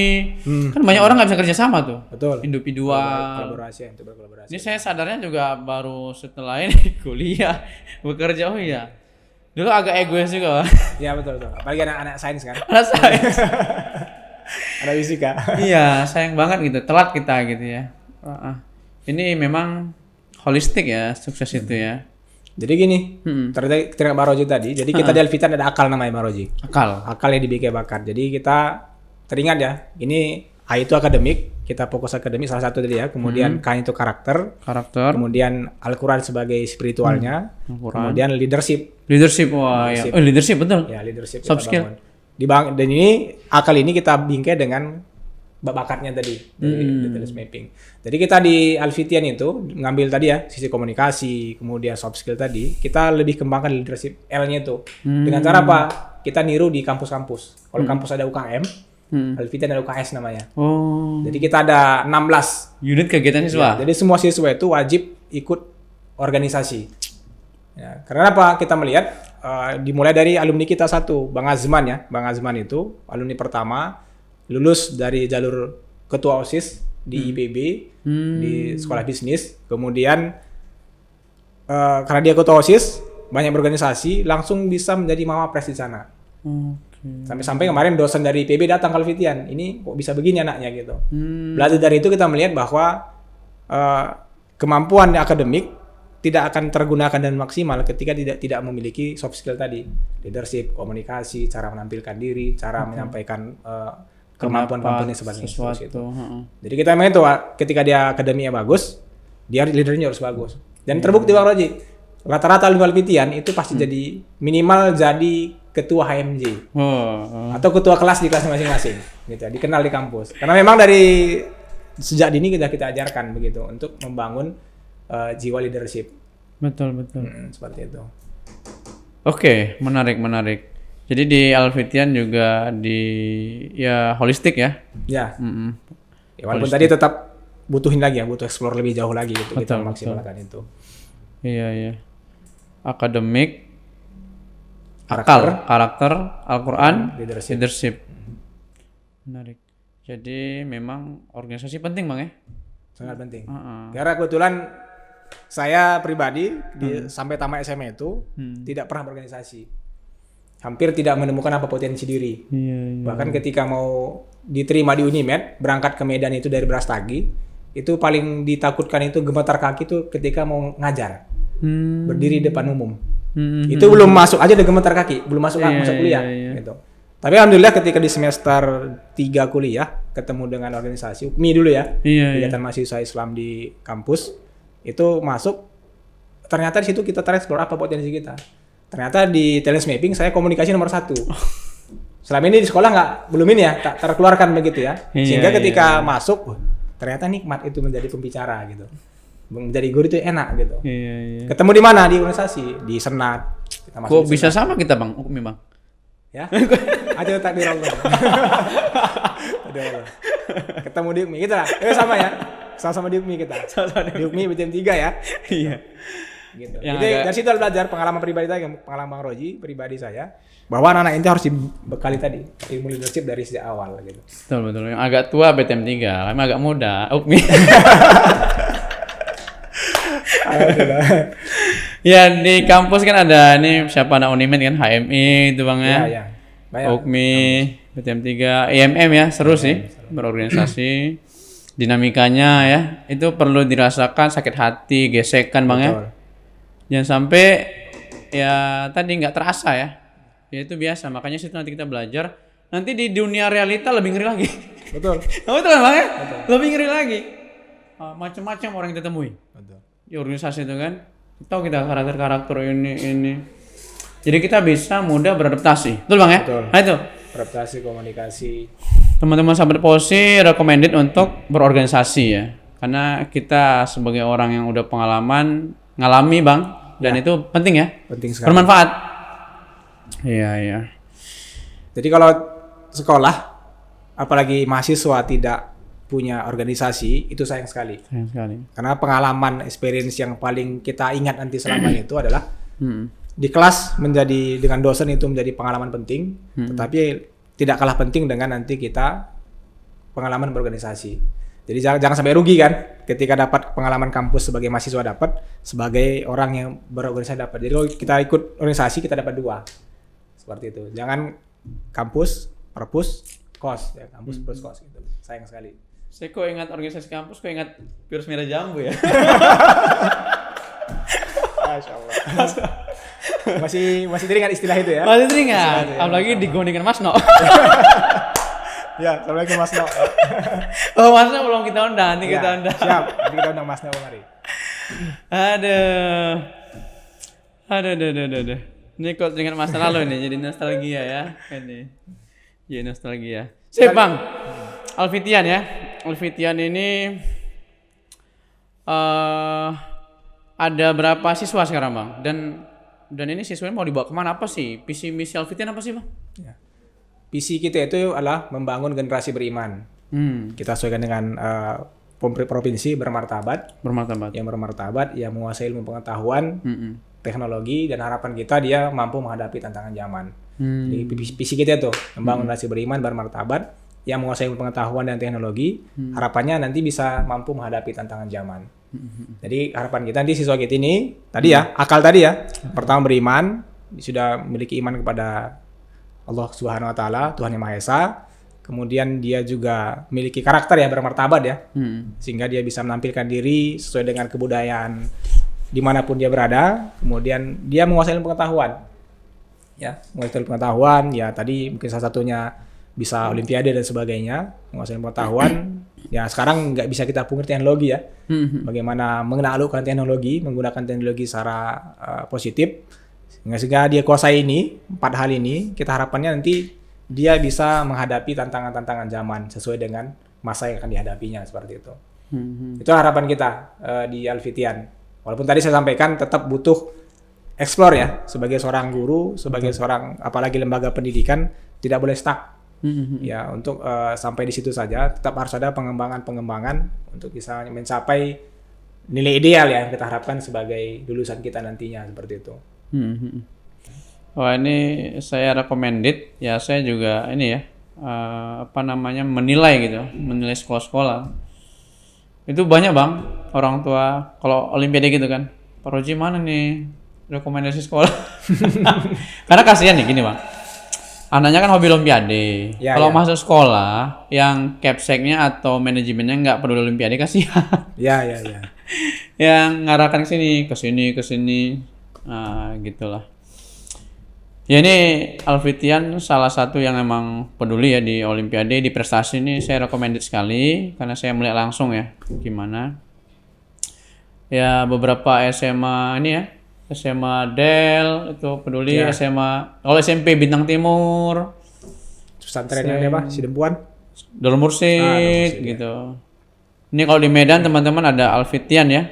Kan banyak orang nggak bisa kerja sama tuh. Betul. Individual. Berkolaborasi. Ini saya sadarnya juga baru setelah ini kuliah, bekerja. Oh iya. Dulu agak egois juga. Iya betul. Apalagi anak-anak sains kan. Anak sains. Ada fisika. Iya, sayang banget gitu, telat kita gitu ya. Ini memang holistik ya, sukses itu ya. Jadi gini, terkait Bang Roji tadi, jadi kita di Alfitan ada akal namanya Bang Roji. Akal. Akal yang dibikin bakat. Jadi kita teringat ya, ini A itu akademik, kita fokus akademik salah satu tadi ya. Kemudian K itu karakter, kemudian Al-Quran sebagai spiritualnya, kemudian leadership. Leadership, wah ya. Leadership betul. Ya, leadership. Soft skill. Dan ini akal ini kita bingkai dengan bakatnya tadi dari detail mapping. Jadi kita di Alfitian itu ngambil tadi ya sisi komunikasi, kemudian soft skill tadi, kita lebih kembangkan leadership L-nya itu. Dengan cara apa? Kita niru di kampus-kampus. Kalau kampus ada UKM, Alfitian ada UKS namanya. Oh. Jadi kita ada 16 unit kegiatan siswa. Ya, jadi semua siswa itu wajib ikut organisasi. Ya, karena apa? Kita melihat dimulai dari alumni kita satu, Bang Azman ya. Bang Azman itu alumni pertama lulus dari jalur ketua OSIS di IPB di sekolah bisnis. Kemudian karena dia ketua OSIS, banyak berorganisasi, langsung bisa menjadi mawapres di sana. Sampai-sampai kemarin dosen dari IPB datang ke Alfitian. Ini kok bisa begini anaknya gitu. Belajar dari itu kita melihat bahwa kemampuan akademik tidak akan tergunakan dan maksimal ketika tidak memiliki soft skill tadi, leadership, komunikasi, cara menampilkan diri, cara menyampaikan kemampuan-kemampuannya seperti itu. Jadi kita memang itu ketika dia akademinya bagus, dia leadernya harus bagus. Dan terbukti Bang Roji, rata-rata alumni Alfitian itu pasti jadi minimal jadi ketua HMJ atau ketua kelas di kelas masing-masing, gitu. Dikenal di kampus. Karena memang dari sejak dini kita ajarkan begitu untuk membangun jiwa leadership. Betul. Seperti itu. Oke, menarik. Jadi di Alfitian juga ya holistik ya. Ya. Ya walaupun tadi tetap butuhin lagi ya, butuh explore lebih jauh lagi gitu kita maksimalkan itu. Iya. Akademik, karakter, Al-Quran, leadership. Menarik. Jadi memang organisasi penting Bang ya? Sangat penting. Karena kebetulan saya pribadi sampai tamat SMA itu tidak pernah berorganisasi. Hampir tidak menemukan apa potensi diri. Bahkan ketika mau diterima di Unimed, berangkat ke Medan itu dari Brastagi, itu paling ditakutkan itu gemetar kaki itu ketika mau ngajar. Berdiri depan umum. Itu belum masuk aja udah gemetar kaki, belum masuk kuliah gitu. Tapi alhamdulillah ketika di semester 3 kuliah ketemu dengan organisasi UKMI dulu ya. Kegiatan mahasiswa Islam di kampus itu masuk, ternyata di situ kita tereksplor apa potensi kita. Ternyata di talent mapping saya komunikasi nomor 1. Selama ini di sekolah belum ini ya, tak terkeluarkan begitu ya. Sehingga ketika masuk, ternyata nikmat itu menjadi pembicara gitu. Menjadi guru itu enak gitu. Ketemu di mana? Di organisasi, di senat. Kok bisa sama kita Bang, UKMI Bang? Ya, aja takdir Allah. Aduh. Ketemu di UKMI kita lah. Sama ya. Sama-sama di UKMI kita. Di UKMI BTM 3 ya. Iya. Gitu. Jadi dari situ belajar pengalaman pribadi saya, pengalaman Bang Roji pribadi saya, bahwa anak-anak ini harus dibekali tadi ilmu leadership dari sejak awal gitu. Betul. Yang agak tua BTM 3, kami agak muda UKMI. Ya di kampus kan ada nih siapa anak Unimed kan, HMI itu Bang ya. Iya. UKMI, BTM 3, IMM ya, seru sih berorganisasi. Dinamikanya ya, itu perlu dirasakan sakit hati, gesekan Bang ya. Jangan sampai ya tadi nggak terasa ya. Ya itu biasa, makanya situ nanti kita belajar. Nanti di dunia realita lebih ngeri lagi. Betul. Betul kan Bang ya? Lebih ngeri lagi. Macam-macam orang kita temui. Betul. Di organisasi itu kan. Tahu kita karakter ini. Jadi kita bisa mudah beradaptasi. Betul Bang ya? Betul. Nah itu. Adaptasi, komunikasi. Teman-teman sahabat Posi recommended untuk berorganisasi ya. Karena kita sebagai orang yang udah pengalaman ngalami Bang, dan itu penting ya. Penting sekali. Bermanfaat. Iya. Jadi kalau sekolah, apalagi mahasiswa tidak punya organisasi, itu sayang sekali. Karena pengalaman, experience yang paling kita ingat nanti selamanya itu adalah di kelas dengan dosen itu menjadi pengalaman penting, tetapi tidak kalah penting dengan nanti kita pengalaman berorganisasi. Jadi jangan sampai rugi kan ketika dapat pengalaman kampus sebagai mahasiswa dapat, sebagai orang yang berorganisasi dapat. Jadi kalau kita ikut organisasi kita dapat 2. Seperti itu. Jangan kampus, perpus, kos ya, kampus plus kos gitu. Sayang sekali. Saya kok ingat organisasi kampus, kok ingat virus merah jambu ya. Masya Allah. masih teringat istilah itu ya? Masih teringat, apalagi digondingkan Mas No. Ya, assalamualaikum Mas No. Oh, Mas No belum kita undang, nanti Ya, kita undang. siap, nanti kita undang Mas No kemari. Aduh. Ini kok teringat masa lalu nih, jadi nostalgia ya. Ini, jadi nostalgia. Sip Bang, Alfitian ya. Alfitian ini ada berapa siswa sekarang Bang? Dan ini siswanya mau dibawa kemana, apa sih? Visi misi Alfitian apa sih Bang? Ya. Visi kita itu adalah membangun generasi beriman. Kita sesuaikan dengan provinsi bermartabat, yang menguasai ilmu pengetahuan, teknologi, dan harapan kita dia mampu menghadapi tantangan zaman. Jadi visi kita itu membangun generasi beriman bermartabat yang menguasai ilmu pengetahuan dan teknologi, harapannya nanti bisa mampu menghadapi tantangan zaman. Jadi harapan kita nanti siswa kita ini tadi ya, akal tadi ya, pertama beriman, sudah memiliki iman kepada Allah Subhanahu wa taala, Tuhan Yang Maha Esa. Kemudian dia juga memiliki karakter ya, bermartabat ya. Sehingga dia bisa menampilkan diri sesuai dengan kebudayaan dimanapun dia berada. Kemudian dia menguasai ilmu pengetahuan. Ya, menguasai ilmu pengetahuan, ya tadi mungkin salah satunya bisa olimpiade dan sebagainya, menguasai ilmu pengetahuan. Ya sekarang nggak bisa kita pungkiri teknologi ya. Bagaimana menaklukkan teknologi, menggunakan teknologi secara positif. Sehingga dia kuasai ini, 4 hal ini, kita harapannya nanti dia bisa menghadapi tantangan-tantangan zaman sesuai dengan masa yang akan dihadapinya, seperti itu. Itu harapan kita di Alfitian. Walaupun tadi saya sampaikan tetap butuh explore ya, sebagai seorang guru, sebagai seorang apalagi lembaga pendidikan tidak boleh stuck. Ya, untuk sampai di situ saja, tetap harus ada pengembangan untuk bisa mencapai nilai ideal ya yang kita harapkan sebagai lulusan kita nantinya, seperti itu. Wah, ini saya recommended ya, saya juga ini ya menilai gitu, menilai sekolah-sekolah itu banyak Bang, orang tua kalau olimpiade gitu kan, Pak Roji mana nih rekomendasi sekolah. Karena kasihan nih gini Bang, anaknya kan hobi olimpiade, kalau masuk sekolah yang capseknya atau manajemennya nggak peduli olimpiade, kasihan. Ya. Yang ngarahkan ke sini, gitulah. Ya ini Alfitian salah satu yang emang peduli ya di olimpiade, di prestasi ini saya recommended sekali karena saya melihat langsung ya gimana. Ya beberapa SMA ini ya, SMA Del itu peduli, SMA kalau SMP Bintang Timur, pesantrennya apa? Sidempuan, Darul Mursid gitu. Ini kalau di Medan teman-teman ada Alfitian ya.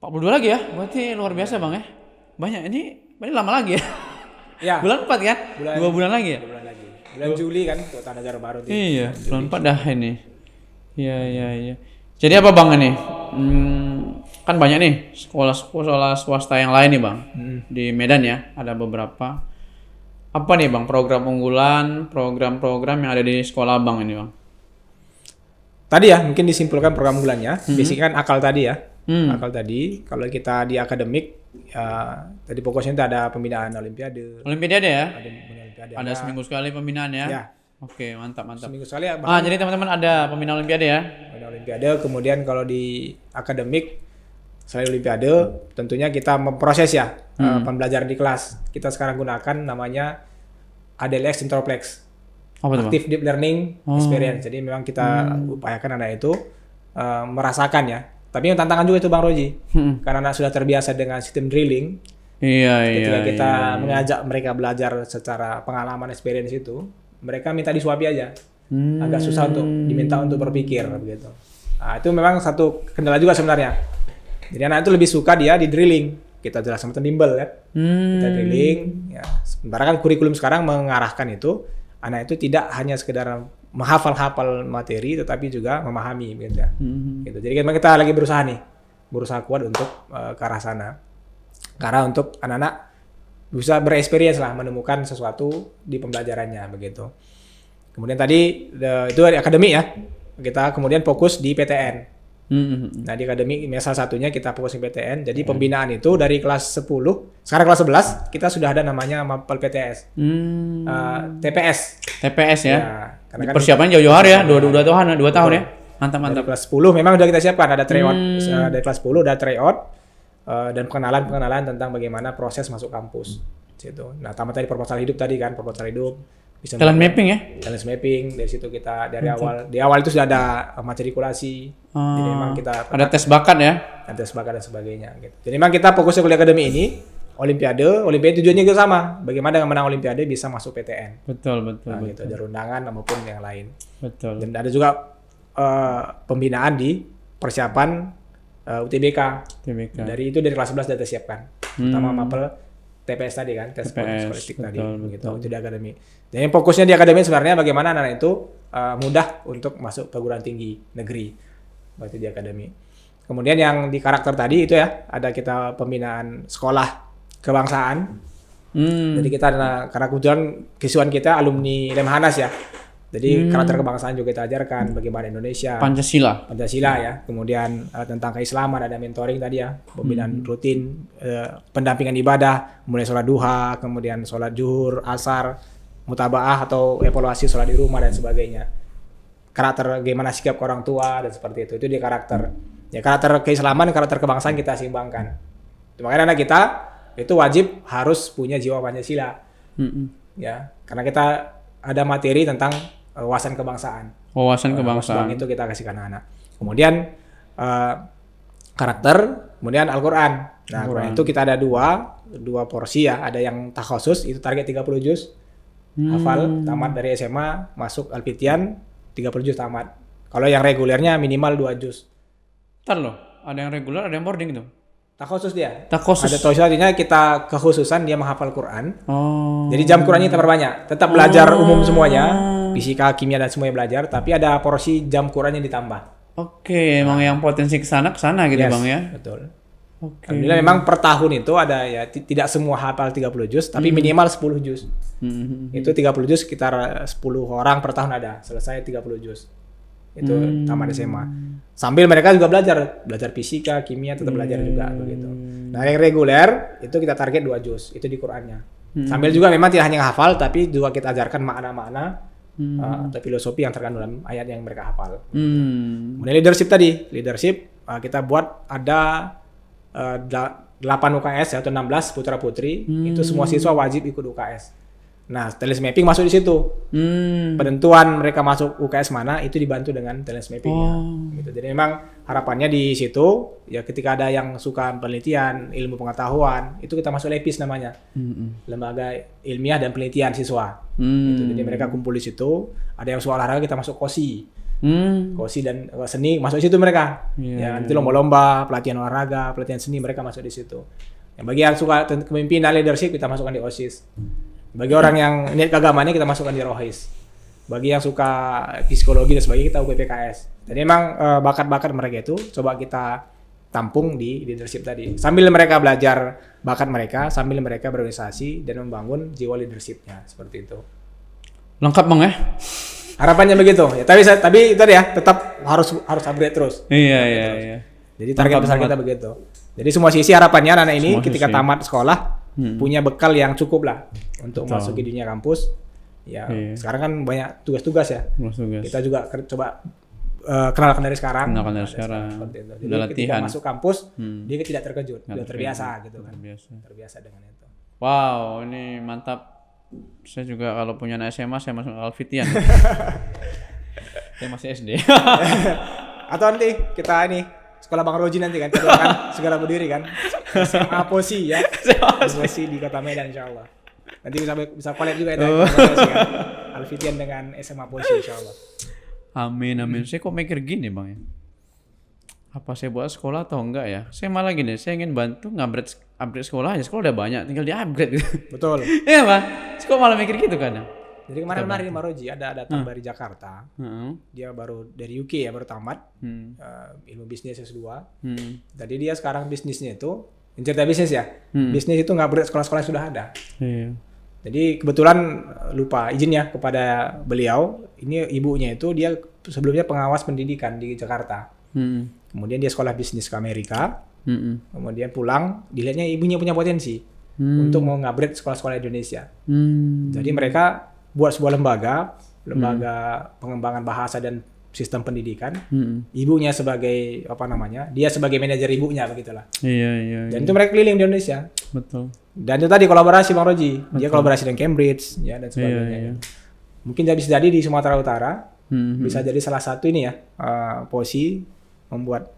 42 lagi ya, berarti luar biasa Bang ya. Banyak ini lama lagi ya. Ya. Bulan 4 kan? 2 bulan lagi ya? 2 bulan lagi. Bulan Juli kan untuk Tahun Ajaran Baru. Iya, bulan 4 dah ini. Iya. Jadi apa Bang ini? Kan banyak nih sekolah swasta yang lain nih Bang. Di Medan ya, ada beberapa. Apa nih Bang program unggulan, program-program yang ada di sekolah Bang ini Bang? Tadi ya, mungkin disimpulkan program unggulannya. Biasanya kan akal tadi ya. Akal tadi, kalau kita di akademik, tadi fokusnya itu ada pembinaan olimpiade. Olimpiade ya? Ada seminggu sekali pembinaan ya? Ya. Oke, mantap. Seminggu sekali ya. Jadi teman-teman ada pembinaan olimpiade ya? Pembinaan olimpiade, kemudian kalau di akademik, selain olimpiade, tentunya kita memproses ya pembelajaran di kelas. Kita sekarang gunakan namanya ADLX Introplex. Active Deep Learning Experience. Jadi memang kita upayakan anak itu merasakan ya. Tapi yang tantangan juga itu Bang Roji, karena anak sudah terbiasa dengan sistem drilling. Ketika kita mengajak mereka belajar secara pengalaman experience itu, mereka minta disuapi aja, agak susah untuk diminta untuk berpikir begitu. Nah, itu memang satu kendala juga sebenarnya. Jadi anak itu lebih suka dia di drilling. Kita jelaskan tentang bimbel ya, kita drilling. Ya. Sementara kan kurikulum sekarang mengarahkan itu, anak itu tidak hanya sekedar menghafal materi, tetapi juga memahami, gitu ya. Gitu. Jadi kita lagi berusaha kuat untuk ke arah sana. Karena untuk anak-anak bisa berexperience lah, menemukan sesuatu di pembelajarannya, begitu. Kemudian tadi itu akademik ya, kita kemudian fokus di PTN. Nah, di akademik salah satunya kita fokus ke PTN. Jadi pembinaan itu dari kelas 10, sekarang kelas 11 kita sudah ada namanya Mapel PTS. TPS. TPS ya. Karena kan Persiapan jauh-jauh hari ya, 2 tahun ya. Mantap. dari kelas 10 memang udah kita siapkan ada tryout. Dari kelas 10 ada tryout dan pengenalan tentang bagaimana proses masuk kampus. Situ. Nah, tamat tadi proposal hidup tadi kan, proposal hidup. Bisa Talent mapping ya? Talent mapping, dari situ kita dari awal. Di awal itu sudah ada matrikulasi. Jadi memang kita ada tes bakat ya? Ada tes bakat dan sebagainya gitu. Jadi memang kita fokusnya kuliah akademi ini Olimpiade tujuannya juga sama. Bagaimana dengan menang Olimpiade bisa masuk PTN. Betul. Gitu, ada undangan maupun yang lain. Betul. Dan ada juga pembinaan di persiapan UTBK. Dari kelas 11 sudah disiapkan. Pertama mapel TPS tadi kan, tes politik tadi, gitu. Itu di akademi. Jadi fokusnya di akademi sebenarnya bagaimana anak itu mudah untuk masuk perguruan tinggi negeri, berarti di akademi. Kemudian yang di karakter tadi itu ya, ada kita pembinaan sekolah kebangsaan. Jadi kita karena kebetulan kisuan kita alumni Lemhanas ya. Jadi karakter kebangsaan juga kita ajarkan bagaimana Indonesia. Pancasila Ya. Kemudian tentang keislaman ada mentoring tadi ya, pembinaan rutin, pendampingan ibadah, mulai sholat duha, kemudian sholat zuhur, asar, mutabaah atau evaluasi sholat di rumah dan sebagainya. Karakter bagaimana sikap ke orang tua dan seperti itu dia karakter. Ya karakter keislaman, karakter kebangsaan kita seimbangkan. Makanya anak kita itu wajib harus punya jiwa Pancasila. Ya, karena kita ada materi tentang wawasan kebangsaan. Kebangsaan itu kita kasih ke anak-anak. Kemudian karakter, kemudian Al-Qur'an. Nah, Al-Qur'an itu kita ada dua porsi ya. Ada yang takhusus itu target 30 juz. Hafal tamat dari SMA masuk Al-Fitian 30 juz tamat. Kalau yang regulernya minimal 2 juz. Ntar loh, ada yang reguler, ada yang boarding itu. Takhusus dia. Takhusus. Ada artinya kita kekhususan dia menghafal Quran. Jadi jam Qurannya terbanyak. Tetap belajar umum semuanya, fisika, kimia dan semuanya belajar, tapi ada porsi jam Qurannya ditambah. Oke, emang yang potensi kesana gitu Bang ya. Betul. Oke. Alhamdulillah memang per tahun itu ada ya tidak semua hafal 30 juz, tapi minimal 10 juz. Itu 30 juz sekitar 10 orang per tahun ada, selesai 30 juz. Itu tamat SMA. Sambil mereka juga belajar fisika, kimia tetap belajar juga begitu. Nah, yang reguler itu kita target 2 juz, itu di Qur'annya. Sambil juga memang tidak hanya hafal tapi juga kita ajarkan makna-makna atau filosofi yang terkandung dalam ayat yang mereka hafal. Kemudian leadership tadi, kita buat ada 8 UKS atau 16 putra-putri, itu semua siswa wajib ikut UKS. Nah, talent mapping masuk di situ. Penentuan mereka masuk UKS mana itu dibantu dengan talent mapping-nya. Gitu. Jadi memang harapannya di situ ya ketika ada yang suka penelitian, ilmu pengetahuan, itu kita masuk LEPIS namanya. Lembaga Ilmiah dan Penelitian Siswa. Gitu. Jadi mereka kumpul di situ, ada yang suka olahraga kita masuk KOSI. KOSI dan seni masuk di situ mereka. Ya, nanti lomba-lomba, pelatihan olahraga, pelatihan seni mereka masuk di situ. Yang bagi yang suka kepemimpinan leadership kita masukkan di OSIS. Bagi orang yang niat keagamannya kita masukkan di Rohis. Bagi yang suka psikologi dan sebagainya kita UPPKS. Jadi memang bakat-bakat mereka itu coba kita tampung di leadership tadi. Sambil mereka belajar bakat mereka, sambil mereka berorganisasi dan membangun jiwa leadershipnya seperti itu. Lengkap Bang ya? Harapannya begitu. Ya, tapi itu ya tetap harus upgrade terus. Iya. Jadi target besar kita begitu. Jadi semua sisi harapannya anak ini ketika tamat sekolah punya bekal yang cukup lah untuk masuk ke dunia kampus. Ya, sekarang kan banyak tugas-tugas ya. Kita juga coba kenalkan dari sekarang. Seperti itu. Jadi ketika masuk kampus, dia tidak terkejut, sudah terbiasa gitu kan. Terbiasa dengan itu. Wow, ini mantap. Saya juga kalau punya anak SMA saya masuk Al-Fitian. Saya masih SD. Atau nanti kita ini sekolah Bang Roji nanti kan, kita akan segera berdiri kan. SMA Posi ya. Posi di Kota Medan insyaallah. Nanti bisa collab juga itu kan. Al-Fitian dengan SMA Posi insyaallah. Amin. Saya kok mikir gini Bang ya. Apa saya buat sekolah atau enggak ya? Saya malah gini, saya ingin bantu upgrade sekolah aja. Sekolah udah banyak, tinggal di-upgrade gitu. Betul. Iya, Bang. Saya kok malah mikir gitu kan. Jadi kemarin Bang Roji ada datang dari Jakarta. Dia baru dari UK ya, baru tamat. Ilmu bisnis S2. Jadi dia sekarang bisnisnya itu cerita bisnis ya. Bisnis itu ngupgrade sekolah-sekolah yang sudah ada. Iya. Jadi kebetulan lupa izin ya kepada beliau. Ini ibunya itu dia sebelumnya pengawas pendidikan di Jakarta. kemudian dia sekolah bisnis ke Amerika, Mm-mm. kemudian pulang, dilihatnya ibunya punya potensi untuk mau ngupgrade sekolah-sekolah Indonesia. Jadi mereka buat sebuah lembaga pengembangan bahasa dan sistem pendidikan. Ibunya sebagai dia sebagai manajer ibunya begitulah. Iya. Dan itu mereka keliling di Indonesia. Betul. Dan itu tadi kolaborasi Bang Roji. Dia kolaborasi dengan Cambridge ya dan sebagainya. Iya. Mungkin bisa jadi di Sumatera Utara bisa jadi salah satu ini ya posisi membuat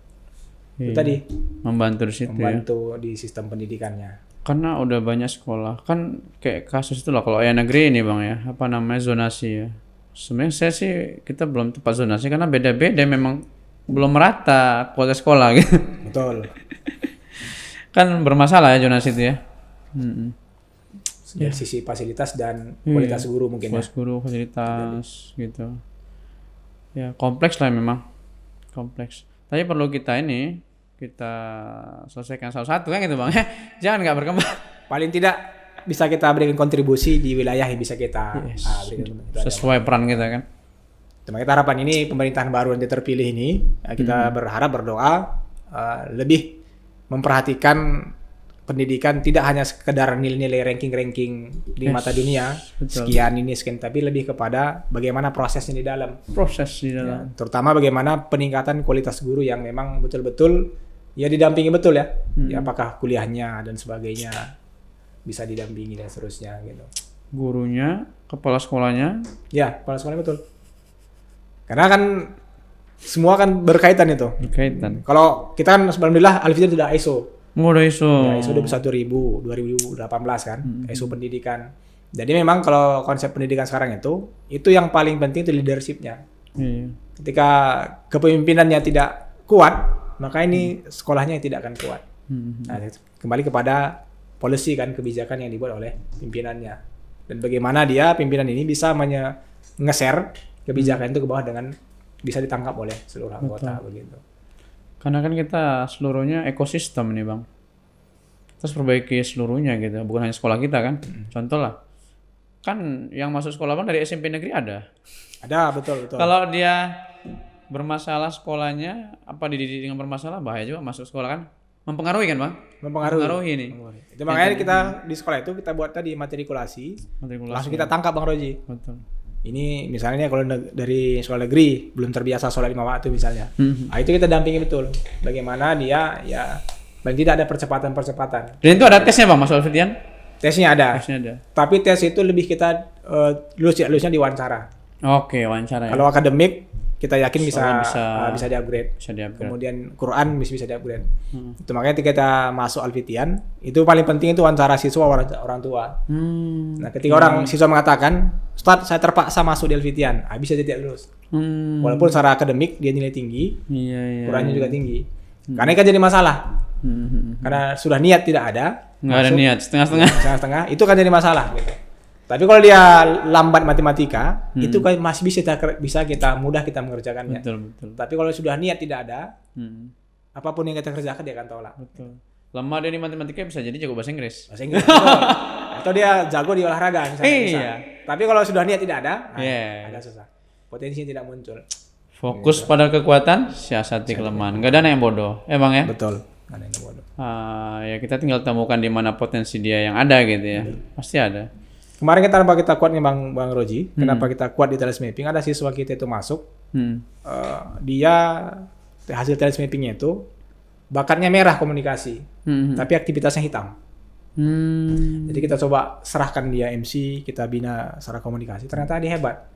itu tadi membantu di situ ya. membantu di sistem pendidikannya. Karena udah banyak sekolah kan kayak kasus itu lah kalau yang negeri ini Bang ya, apa namanya, zonasi ya. Sebenarnya saya sih kita belum tepat zonasi karena beda-beda, memang belum merata kuota sekolah gitu. Betul. Kan bermasalah ya zonasi itu ya. Dari sisi fasilitas dan kualitas guru mungkin ya. Kualitas guru, fasilitas gitu. Ya kompleks lah memang, kompleks. Tapi perlu kita selesaikan satu-satu kan gitu Bang ya. Jangan nggak berkembang. Paling tidak bisa kita berikan kontribusi di wilayah yang bisa kita berikan sesuai peran kita kan. Cuma kita harapan ini pemerintahan baru yang terpilih ini kita berdoa lebih memperhatikan pendidikan, tidak hanya sekedar nilai-nilai ranking di mata dunia sekian tapi lebih kepada bagaimana prosesnya di dalam. Ya, terutama bagaimana peningkatan kualitas guru yang memang betul-betul ya didampingi betul ya. Ya apakah kuliahnya dan sebagainya bisa didampingi dan seterusnya gitu. Gurunya, kepala sekolahnya. Ya, kepala sekolahnya betul. Karena kan semua kan berkaitan itu. Kalau kita kan alhamdulillah Alfian sudah ISO. Udah ISO. Ya, ISO 2018 kan, ISO pendidikan. Jadi memang kalau konsep pendidikan sekarang itu yang paling penting itu leadership-nya. Ketika kepemimpinannya tidak kuat, maka ini sekolahnya yang tidak akan kuat. Nah, kembali kepada policy kan, kebijakan yang dibuat oleh pimpinannya. Dan bagaimana pimpinan ini bisa nge-share kebijakan itu ke bawah dengan bisa ditangkap oleh seluruh anggota begitu. Karena kan kita seluruhnya ekosistem nih Bang. Terus perbaiki seluruhnya gitu, bukan hanya sekolah kita kan. Contoh lah, kan yang masuk sekolah Bang dari SMP negeri ada. Ada, betul. Kalau dia bermasalah sekolahnya, apa dididik dengan bermasalah, bahaya juga masuk sekolah kan. Mempengaruhi kan Bang? Mempengaruhi nih. Itu makanya kita di sekolah itu kita buat tadi matrikulasi. Langsung kita tangkap Bang Roji. Betul. Ini misalnya kalau dari sekolah negeri belum terbiasa sholat 5 waktu misalnya. Nah, itu kita dampingi betul. Bagaimana dia ya paling tidak ada percepatan. Dan itu ada tesnya Bang, Mas Alfian? Tesnya ada. Tapi tes itu lebih kita lulusnya di wawancara. Oke, wawancara ya. Kalau akademik kita yakin bisa di-upgrade. Kemudian Quran bisa di-upgrade. Itu makanya ketika kita masuk Alfitian, itu paling penting itu wawancara siswa orang tua. Nah, ketika orang siswa mengatakan, "Ustaz, saya terpaksa masuk di Alfitian." Bisa jadi lulus. Walaupun secara akademik dia nilai tinggi, Qurannya juga tinggi. Karena ini kan jadi masalah. Karena sudah niat tidak ada. Nggak ada niat, setengah-setengah. Itu kan jadi masalah gitu. Tapi kalau dia lambat matematika, itu kan masih bisa kita mengerjakannya. Betul. Tapi kalau sudah niat tidak ada, apapun yang kita kerjakan dia akan tolak. Betul. Lemah dia di matematika bisa jadi jago bahasa Inggris. Betul. Atau dia jago di olahraga misalnya. Tapi kalau sudah niat tidak ada, agak susah. Potensinya tidak muncul. Fokus pada kekuatan, siasati kelemahan. Nggak ada yang bodoh, Bang ya? Betul. Nggak ada yang bodoh. Ya kita tinggal temukan di mana potensi dia yang ada gitu ya. Pasti ada. Kemarin kenapa kita kuat nih Bang Roji, kenapa kita kuat di teles mapping, ada siswa kita itu masuk, dia hasil teles mappingnya itu bakatnya merah komunikasi, tapi aktivitasnya hitam. Jadi kita coba serahkan dia MC, kita bina secara komunikasi, ternyata dia hebat.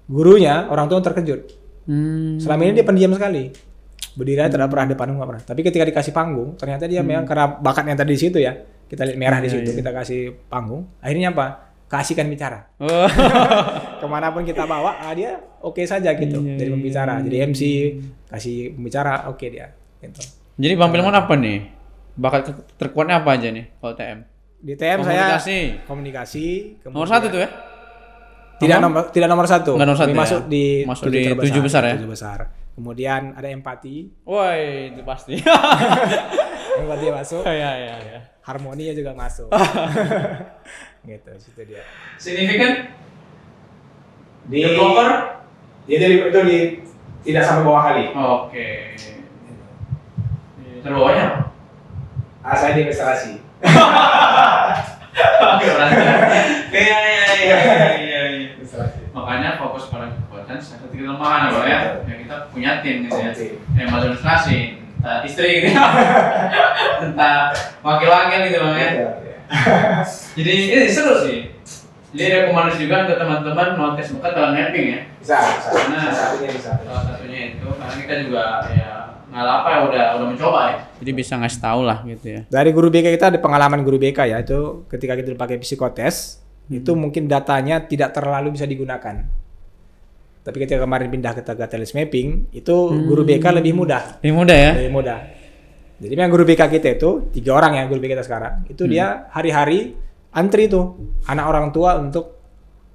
Gurunya, orang tua terkejut. Selama ini dia pendiam sekali, berdiri aja tidak pernah depan, nggak pernah. Tapi ketika dikasih panggung, ternyata dia memang karena bakatnya tadi di situ ya. Kita lihat merah di situ, kita kasih panggung. Akhirnya apa? Kasihkan bicara. Kemanapun kita bawa, dia oke saja gitu. Jadi pembicara, jadi MC, kasih pembicara, oke dia. Gitu. Jadi Bang Pilmon apa nih? Bakat terkuatnya apa aja nih kalau TM? Di TM saya komunikasi. Nomor 1 tuh ya? Tidak nomor 1. Nggak nomor 1 masuk ya? Masuk di 7 besar ya? 7 besar. Kemudian ada empati. Woi, itu pasti. Empati masuk. Iya. Harmoninya juga masuk. Gitu, situ dia. Signifikan? Di blocker? Dia itu tidak sampai bawah kali. Oke. Terbawanya? Saya di administrasi. Oke, berarti. Iya. Makanya fokus pada kekuatan, satu kelemahan loh ya. Ya kita punya tim gitu ya. Yang administrasi, entah istri gitu. Entah wakil-wakil gitu loh ya. Jadi ini seru sih. Jadi rekomendasi juga untuk teman-teman mau tes bakat dalam mapping ya. Bisa. Nah, bisa. salah satunya itu karena kita juga ya nggak apa ya udah mencoba ya. Jadi bisa ngasih tahu lah gitu ya. Dari guru BK kita ada pengalaman guru BK ya, itu ketika kita pakai psikotes, itu mungkin datanya tidak terlalu bisa digunakan. Tapi ketika kemarin pindah ke Talis Mapping, itu guru BK lebih mudah. Lebih mudah ya? Lebih mudah. Jadi memang guru BK kita itu 3 orang ya guru BK kita sekarang. Itu dia hari-hari antri tuh anak orang tua untuk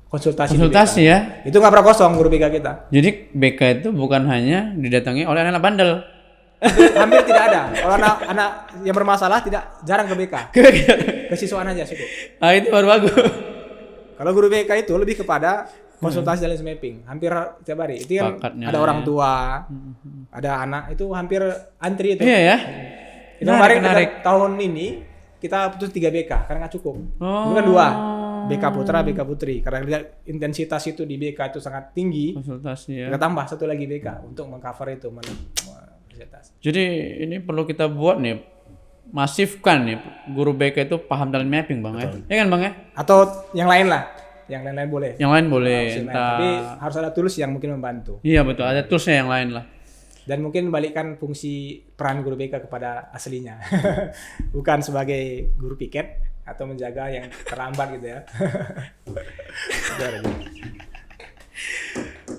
konsultasi di BK. Ya? Itu nggak pernah kosong guru BK kita. Jadi BK itu bukan hanya didatangi oleh anak-anak bandel. Hampir tidak ada. Kalau anak yang bermasalah jarang ke BK. Kesiswaan aja cukup. Ah itu baru bagus. Kalau guru BK itu lebih kepada konsultasi dalam mapping. Hampir tiap hari. Itu kan Bakatnya, ada orang tua, ada anak, itu hampir antri itu. Iya ya. Itu kemarin tahun ini kita putus 3 BK karena nggak cukup. Itu kan 2. BK Putra, BK Putri. Karena lihat intensitas itu di BK itu sangat tinggi. Konsultasi ya. Kita tambah 1 lagi BK untuk mengcover itu. Jadi ini perlu kita buat nih, masifkan nih guru BK itu paham dalam mapping bang. Betul. Ya kan bang ya? Atau yang lain lah, yang lain boleh. Yang lain boleh. Tapi harus ada tools yang mungkin membantu. Iya betul, ada toolsnya yang lain lah. Dan mungkin balikkan fungsi peran guru BK kepada aslinya, bukan sebagai guru piket atau menjaga yang terlambat gitu ya.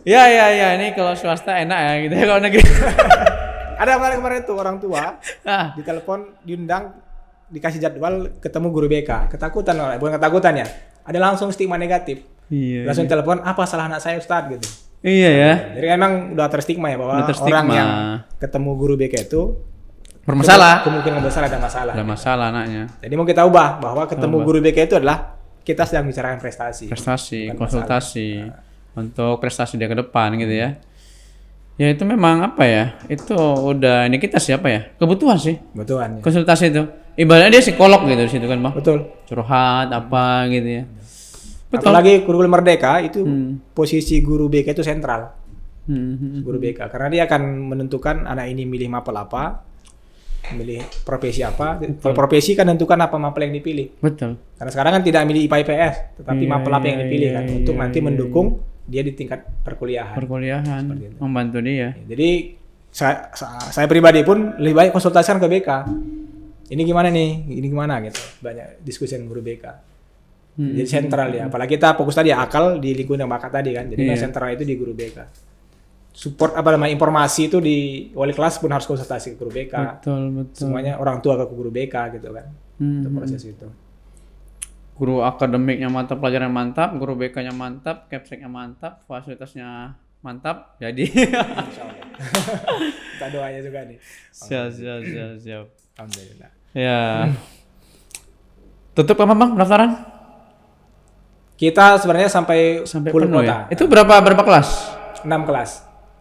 Ya ini kalau swasta enak ya gitu ya, kalau negeri. Ada kemarin tuh orang tua ditelepon, diundang, dikasih jadwal ketemu guru BK. Ketakutan, bukan ketakutan ya. Ada langsung stigma negatif. Iya. Langsung telepon, apa salah anak saya Ustadz gitu. Iya ya. Jadi emang udah terstigma ya bahwa orang yang ketemu guru BK itu bermasalah. Kemungkinan besar ada masalah. Ada masalah anaknya. Jadi mau kita ubah bahwa ketemu guru BK itu adalah kita sedang bicarakan prestasi. Konsultasi untuk prestasi dia ke depan gitu ya. Ya itu memang apa ya? Itu udah ini kita siapa ya? Kebutuhan sih. Kebutuhan. Ya. Konsultasi itu. Ibaratnya dia psikolog gitu di situ kan, Bang. Betul. Curhat apa gitu ya. Betul. Apalagi kurikulum Merdeka itu posisi guru BK itu sentral. Guru BK karena dia akan menentukan anak ini milih mapel apa, milih profesi apa. Kalau profesi kan menentukan apa mapel yang dipilih. Betul. Karena sekarang kan tidak milih IPA IPS, tetapi mapel apa yang dipilih kan untuk nanti mendukung dia di tingkat perkuliahan. Membantu dia. Jadi saya pribadi pun lebih baik konsultasikan ke BK. Ini gimana nih? Ini gimana gitu. Banyak diskusi dengan guru BK. Jadi sentral ya. Apalagi kita fokus tadi akal di lingkungan yang bakat tadi kan. Jadi sentral itu di guru BK. Support informasi itu di wali kelas pun harus konsultasi ke guru BK. Betul. Semuanya orang tua ke guru BK gitu kan. Untuk proses itu. Guru akademiknya mantap, pelajaran mantap, guru BK-nya mantap, capseknya mantap, fasilitasnya mantap. Jadi kita doanya juga nih. Siap. Alhamdulillah. Ya. Tutup apa Bang pendaftaran? Kita sebenarnya sampai full penuh kota. Ya? Itu berapa kelas? 6 kelas.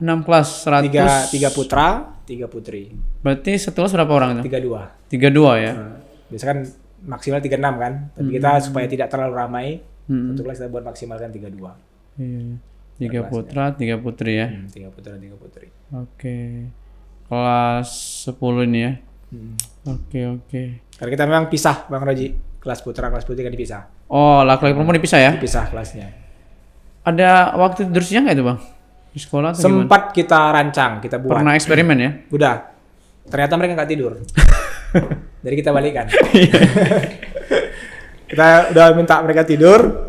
6 kelas 100. 3 putra, 3 putri. Berarti satu kelas berapa orang itu? 32. 32 ya. Biasanya kan maksimal 36 kan. Tapi kita supaya tidak terlalu ramai, satu kelas kita buat maksimalkan 32. Iya. 3 putra, 3 putri ya. 3 putra, 3 putri. Oke. Kelas 10 ini ya. Oke. Karena kita memang pisah Bang Roji. Kelas putra, kelas putri kan dipisah. Oh, laki-laki perempuan dipisah ya? Dipisah kelasnya. Ada waktu tidur siang nggak itu Bang? Di sekolah atau sempat gimana? Kita rancang, kita buat. Pernah eksperimen ya? Udah. Ternyata mereka nggak tidur. Jadi kita balikan. Kita udah minta mereka tidur.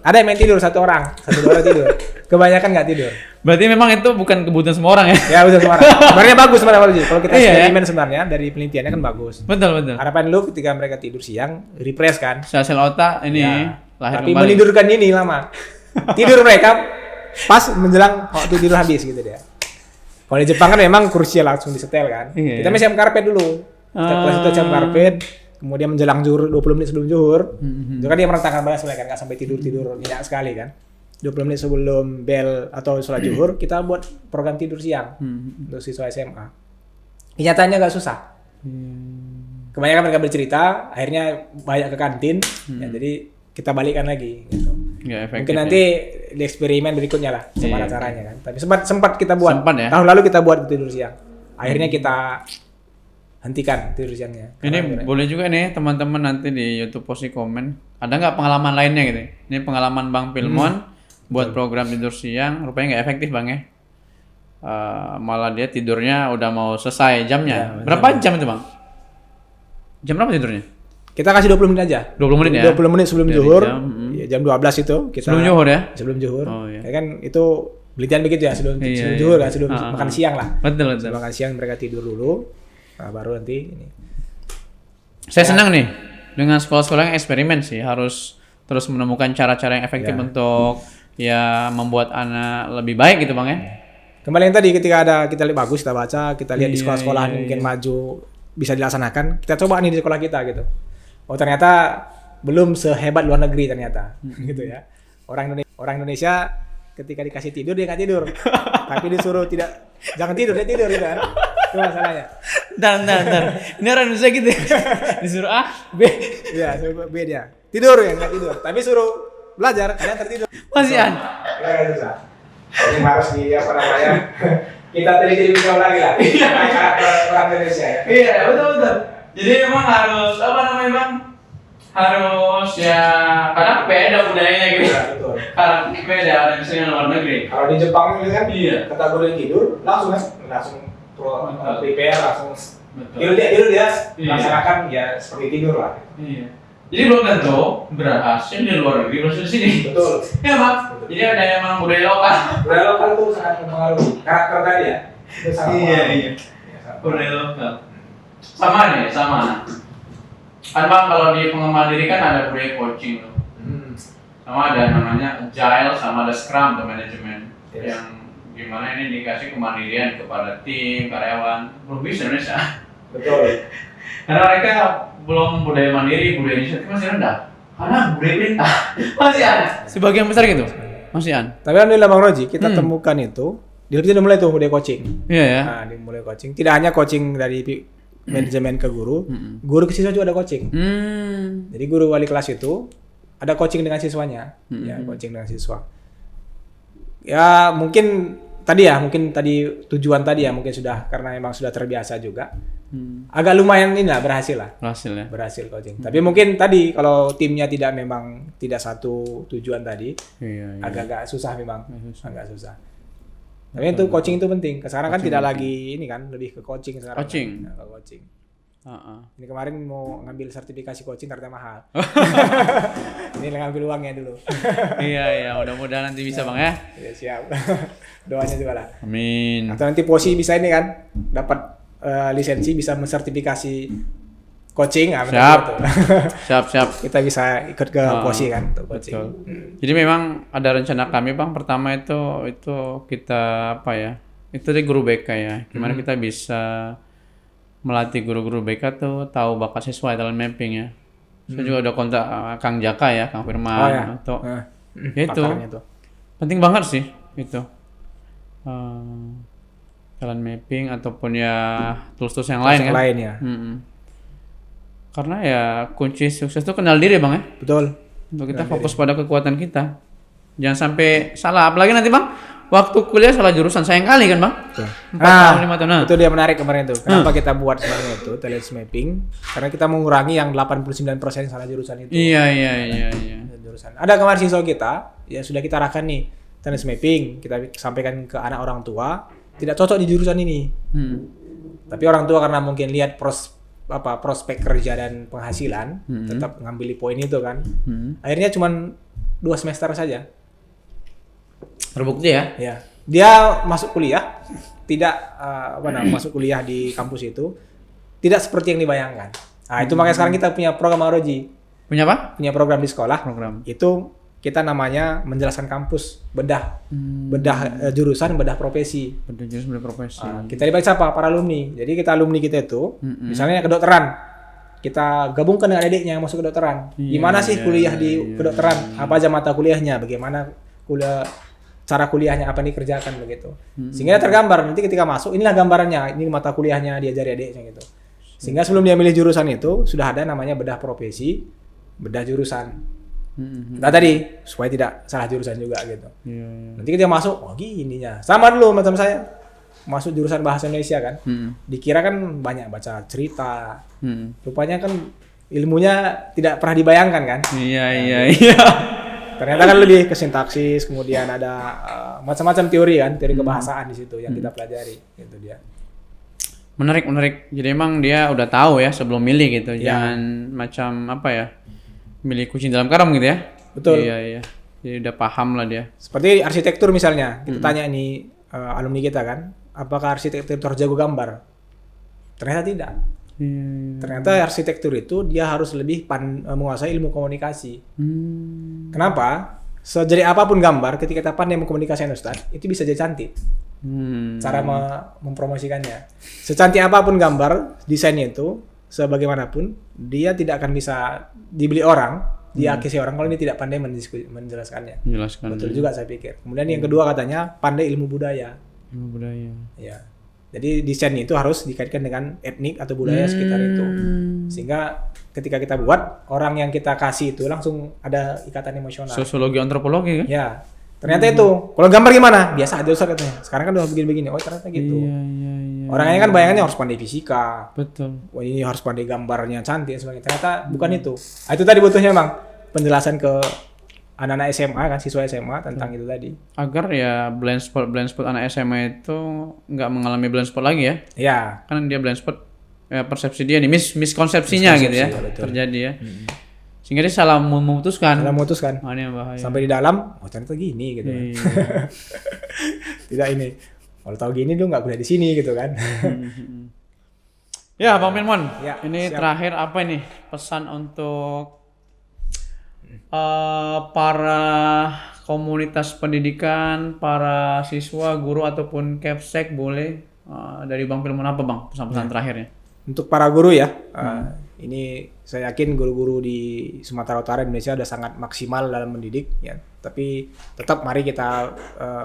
Ada yang main tidur 1 orang, 1-2 orang tidur. Kebanyakan nggak tidur. Berarti memang itu bukan kebutuhan semua orang ya? Ya betul semua orang. Sebenarnya bagus sebenarnya kalau kita eksperimen sebenarnya dari penelitiannya kan bagus. Betul. Harapan lu ketika mereka tidur siang, refresh kan? Sel-sel otak ini lahir tapi kembali. menidurkan ini lama. Tidur mereka pas menjelang waktu tidur habis gitu dia. Kalau di Jepang kan memang kursi langsung disetel kan. Kita masih jam karpet dulu. Kita kelas itu jam karpet, kemudian menjelang zuhur 20 menit sebelum zuhur. Itu kan dia merentangkan balas sebenarnya kan nggak sampai tidur nyenyak sekali kan. 20 menit sebelum bel atau sholat zuhur kita buat program tidur siang untuk siswa SMA. Kenyataannya nggak susah. Kebanyakan mereka bercerita, akhirnya banyak ke kantin, ya, jadi kita balikkan lagi gitu. Nggak efektif. Mungkin nanti di eksperimen berikutnya lah gimana caranya kan. Tapi sempat kita buat. Sempat ya? Tahun lalu kita buat tidur siang. Akhirnya kita hentikan tidur siangnya. Ini boleh juga nih teman-teman nanti di YouTube posting komen. Ada nggak pengalaman lainnya gitu? Ini pengalaman Bang Pilmon buat program tidur siang, rupanya nggak efektif Bang ya. Malah dia tidurnya udah mau selesai jamnya. Berapa jam itu Bang? Jam berapa tidurnya? Kita kasih 20 menit aja. 20 menit ya? 20 menit sebelum Dari zuhur. jam, Jam 12 itu kita sebelum zuhur ya? Sebelum zuhur. Oh, iya. Ya kan itu penelitian begitu ya sebelum zuhur kan, sebelum makan siang lah. Betul. Sebelum makan siang mereka tidur dulu. Nah, baru nanti ini. Saya senang nih dengan sekolah-sekolah yang eksperimen sih, harus terus menemukan cara-cara yang efektif untuk ya membuat anak lebih baik gitu Bang ya. Kembali yang tadi ketika ada kita lihat bagus, kita baca, kita lihat di sekolah-sekolah mungkin maju bisa dilaksanakan, kita coba nih di sekolah kita gitu. Oh ternyata belum sehebat luar negeri ternyata, gitu ya. Orang Indonesia ketika dikasih tidur dia nggak tidur, tapi disuruh jangan tidur dia tidur gitu kan. Itu masalahnya. Ntar. Ini orang Indonesia gitu ya? Disuruh A, B. Iya, suruh B dia. Tidur ya nggak tidur, tapi suruh belajar kadang tertidur. Masian. Ya susah. Ini harus kita teliti lebih jauh lagi lah. Orang Indonesia ya. Iya, betul. Jadi memang harus Bang? Harus ya kadang beda budayanya gitu. Iya, betul. Karena beda ada misalnya luar negeri. Kalau di Jepang ini kan kategori tidur langsung prepare langsung tidur dia laksanakan ya seperti tidur lah. Iya. Jadi belum tentu berhasil di luar negeri berhasil di sini. Betul. Iya Bang. Jadi ada emang budaya lokal. Budaya lokal itu sangat mempengaruhi karakter tadi ya. Itu sangat mempengaruhi. Iya. Budaya lokal. Sama. Kan Bang kalau di pengembangan diri kan ada budaya coaching tuh. Sama ada namanya agile sama ada scrum tuh manajemen. Yang gimana ini dikasih kemandirian kepada tim, karyawan, belum bisa Indonesia. Betul. Karena mereka belum budaya mandiri, budaya inisiatif masih rendah. Karena budaya perintah masih ada. Sebagian besar gitu. Masih ada. Tapi alhamdulillah Bang Roji, kita temukan itu. Di kita udah mulai tuh budaya coaching. Iya ya. Nah, dimulai coaching. Tidak hanya coaching dari manajemen ke guru, guru ke siswa juga ada coaching. Jadi guru wali kelas itu ada coaching dengan siswanya, ya coaching dengan siswa. Ya mungkin tadi tujuan tadi ya mungkin sudah karena memang sudah terbiasa juga. Agak lumayan ini lah berhasil ya. Berhasil coaching. Tapi mungkin tadi kalau timnya tidak satu tujuan tadi, agak-agak susah memang, agak susah. Tapi itu coaching itu penting. Sekarang kan tidak lagi ini kan, lebih ke coaching sekarang. Coaching. Kan? Nah, coaching. Ini kemarin mau ngambil sertifikasi coaching ternyata mahal. Ini ngambil uangnya dulu. Iya, mudah-mudahan nanti bisa Bang ya. Ya siap. Doanya juga lah. Amin. Atau nanti Posi bisa ini kan, dapat lisensi bisa mensertifikasi coaching. Siap. Kita bisa ikut ke Posi kan untuk coaching. Betul. Jadi memang ada rencana kami Bang. Pertama itu kita itu dari guru BK ya. Gimana kita bisa melatih guru-guru BK tuh tahu bakat siswa talent mapping ya. Saya juga udah kontak Kang Jaka ya, Kang Firman atau itu penting banget sih itu talent mapping ataupun ya tools-tools yang lain kan. Lain ya. Karena ya kunci sukses itu kenal diri Bang ya. Betul. Untuk kita fokus pada kekuatan kita. Jangan sampai salah. Apalagi nanti Bang, waktu kuliah salah jurusan. Sayang kali kan Bang? 4 tahun, 5 tahun. Itu dia menarik kemarin tuh. Kenapa kita buat sebenarnya itu talent mapping? Karena kita mengurangi yang 89% salah jurusan itu. Iya. Jurusan. Ada kemarin siswa kita, ya sudah kita arahkan nih talent mapping. Kita sampaikan ke anak orang tua, tidak cocok di jurusan ini. Tapi orang tua karena mungkin lihat prospek kerja dan penghasilan, tetap ngambil poin itu kan. Akhirnya cuma 2 semester saja. Terbukti ya? Ya. Dia masuk kuliah, masuk kuliah di kampus itu tidak seperti yang dibayangkan. Nah, itu makanya sekarang kita punya program Roji. Punya apa? Punya program di sekolah. Program. Itu kita namanya menjelaskan kampus, bedah jurusan, bedah profesi. Bedah jurusan, bedah profesi. Kita dibaca apa? Para alumni. Jadi alumni kita itu, misalnya kedokteran, kita gabungkan dengan adiknya yang masuk kedokteran. Gimana sih kuliah di kedokteran? Apa aja mata kuliahnya? Bagaimana cara kuliahnya? Apa yang dikerjakan begitu? Sehingga tergambar nanti ketika masuk, inilah gambarannya. Ini mata kuliahnya diajari adiknya gitu. Sehingga sebelum dia milih jurusan itu sudah ada namanya bedah profesi, bedah jurusan. Nah tadi supaya tidak salah jurusan juga gitu. Nanti kita masuk, oh gininya. Sama dulu macam saya masuk jurusan bahasa Indonesia kan. Dikira kan banyak baca cerita. Rupanya kan ilmunya tidak pernah dibayangkan kan. Iya. Ternyata kan lebih ke sintaksis, kemudian ada macam-macam teori kan, teori kebahasaan di situ yang kita pelajari gitu dia. Menarik. Jadi emang dia udah tahu ya sebelum milih gitu. Jangan macam apa ya? Milih kucing dalam karung gitu ya. Betul. Iya. Jadi udah paham lah dia. Seperti arsitektur misalnya, kita tanya ini alumni kita kan, apakah arsitektur terjago gambar? Ternyata tidak. Ternyata arsitektur itu dia harus lebih menguasai ilmu komunikasi. Kenapa? Sejadi apapun gambar, ketika kita pandai mengkomunikasikan Ustaz, itu bisa jadi cantik. Cara mempromosikannya. Secantik apapun gambar, desainnya itu, sebagaimanapun, dia tidak akan bisa dibeli orang, diakisi orang kalau dia tidak pandai menjelaskannya. Betul juga saya pikir. Kemudian yang kedua katanya, pandai ilmu budaya. Ya. Jadi desain itu harus dikaitkan dengan etnik atau budaya sekitar itu. Sehingga ketika kita buat, orang yang kita kasih itu langsung ada ikatan emosional. Sosiologi antropologi kan? Ya. Ternyata itu. Kalau gambar gimana? Biasa aja Ustaz katanya. Sekarang kan udah begini-begini. Oh ternyata gitu. Iya. Orangnya kan bayangannya harus pandai fisika. Betul. Wah ini harus pandai gambarnya cantik sebagainya. Ternyata bukan itu. Nah, itu tadi butuhnya Bang. Penjelasan ke anak-anak SMA kan, siswa SMA tentang itu tadi. Agar ya blind spot anak SMA itu nggak mengalami blind spot lagi ya. Iya. Kan dia blind spot persepsi dia nih, miskonsepsinya gitu ya. Betul. Terjadi ya. Sehingga dia salah memutuskan. Ini yang bahaya. Sampai di dalam, oh ternyata gini gitu. Kan. Tidak ini. Kalau tahu gini lu nggak kuliah di sini gitu kan. Ya Bang Filmon, ini siap. terakhir apa ini pesan untuk para komunitas pendidikan, para siswa, guru ataupun Kepsek boleh dari Bang Filmon apa Bang pesan-pesan terakhirnya? Untuk para guru ya, ini saya yakin guru-guru di Sumatera Utara Indonesia sudah sangat maksimal dalam mendidik ya. Tapi tetap mari kita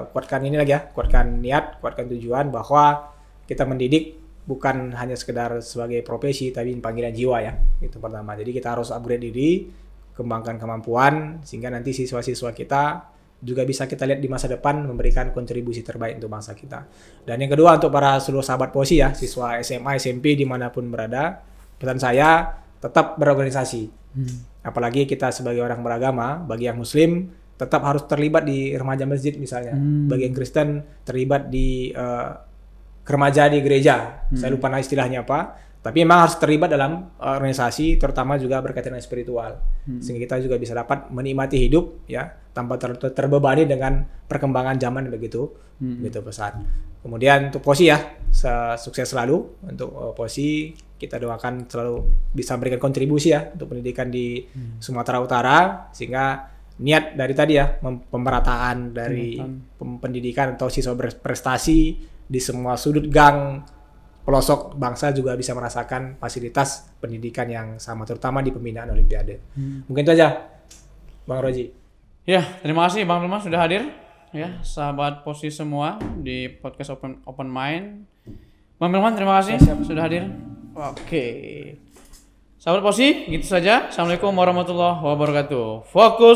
kuatkan ini lagi ya, kuatkan niat, kuatkan tujuan bahwa kita mendidik bukan hanya sekedar sebagai profesi tapi panggilan jiwa ya. Itu pertama. Jadi kita harus upgrade diri, kembangkan kemampuan sehingga nanti siswa-siswa kita juga bisa kita lihat di masa depan memberikan kontribusi terbaik untuk bangsa kita. Dan yang kedua untuk para seluruh sahabat POSI ya, siswa SMA, SMP dimanapun berada, pesan saya tetap berorganisasi. Apalagi kita sebagai orang beragama, bagi yang Muslim tetap harus terlibat di remaja masjid misalnya. Bagi yang Kristen terlibat di remaja di gereja. Saya lupa istilahnya apa. Tapi memang harus terlibat dalam organisasi, terutama juga berkaitan dengan spiritual. Sehingga kita juga bisa dapat menikmati hidup ya tanpa terbebani dengan perkembangan zaman begitu. Begitu pesan. Kemudian untuk POSI ya, sukses selalu untuk POSI. Kita doakan selalu bisa memberikan kontribusi ya untuk pendidikan di Sumatera Utara sehingga niat dari tadi ya pemerataan dari pendidikan atau siswa berprestasi di semua sudut gang pelosok bangsa juga bisa merasakan fasilitas pendidikan yang sama terutama di pembinaan Olimpiade. Mungkin itu aja Bang Roji. Ya, terima kasih Bang Filmon sudah hadir ya, sahabat POSI semua di podcast Open Mind. Bang Filmon terima kasih sudah hadir. Oke. Sahabat POSI, gitu saja. Assalamualaikum warahmatullahi wabarakatuh. Fokus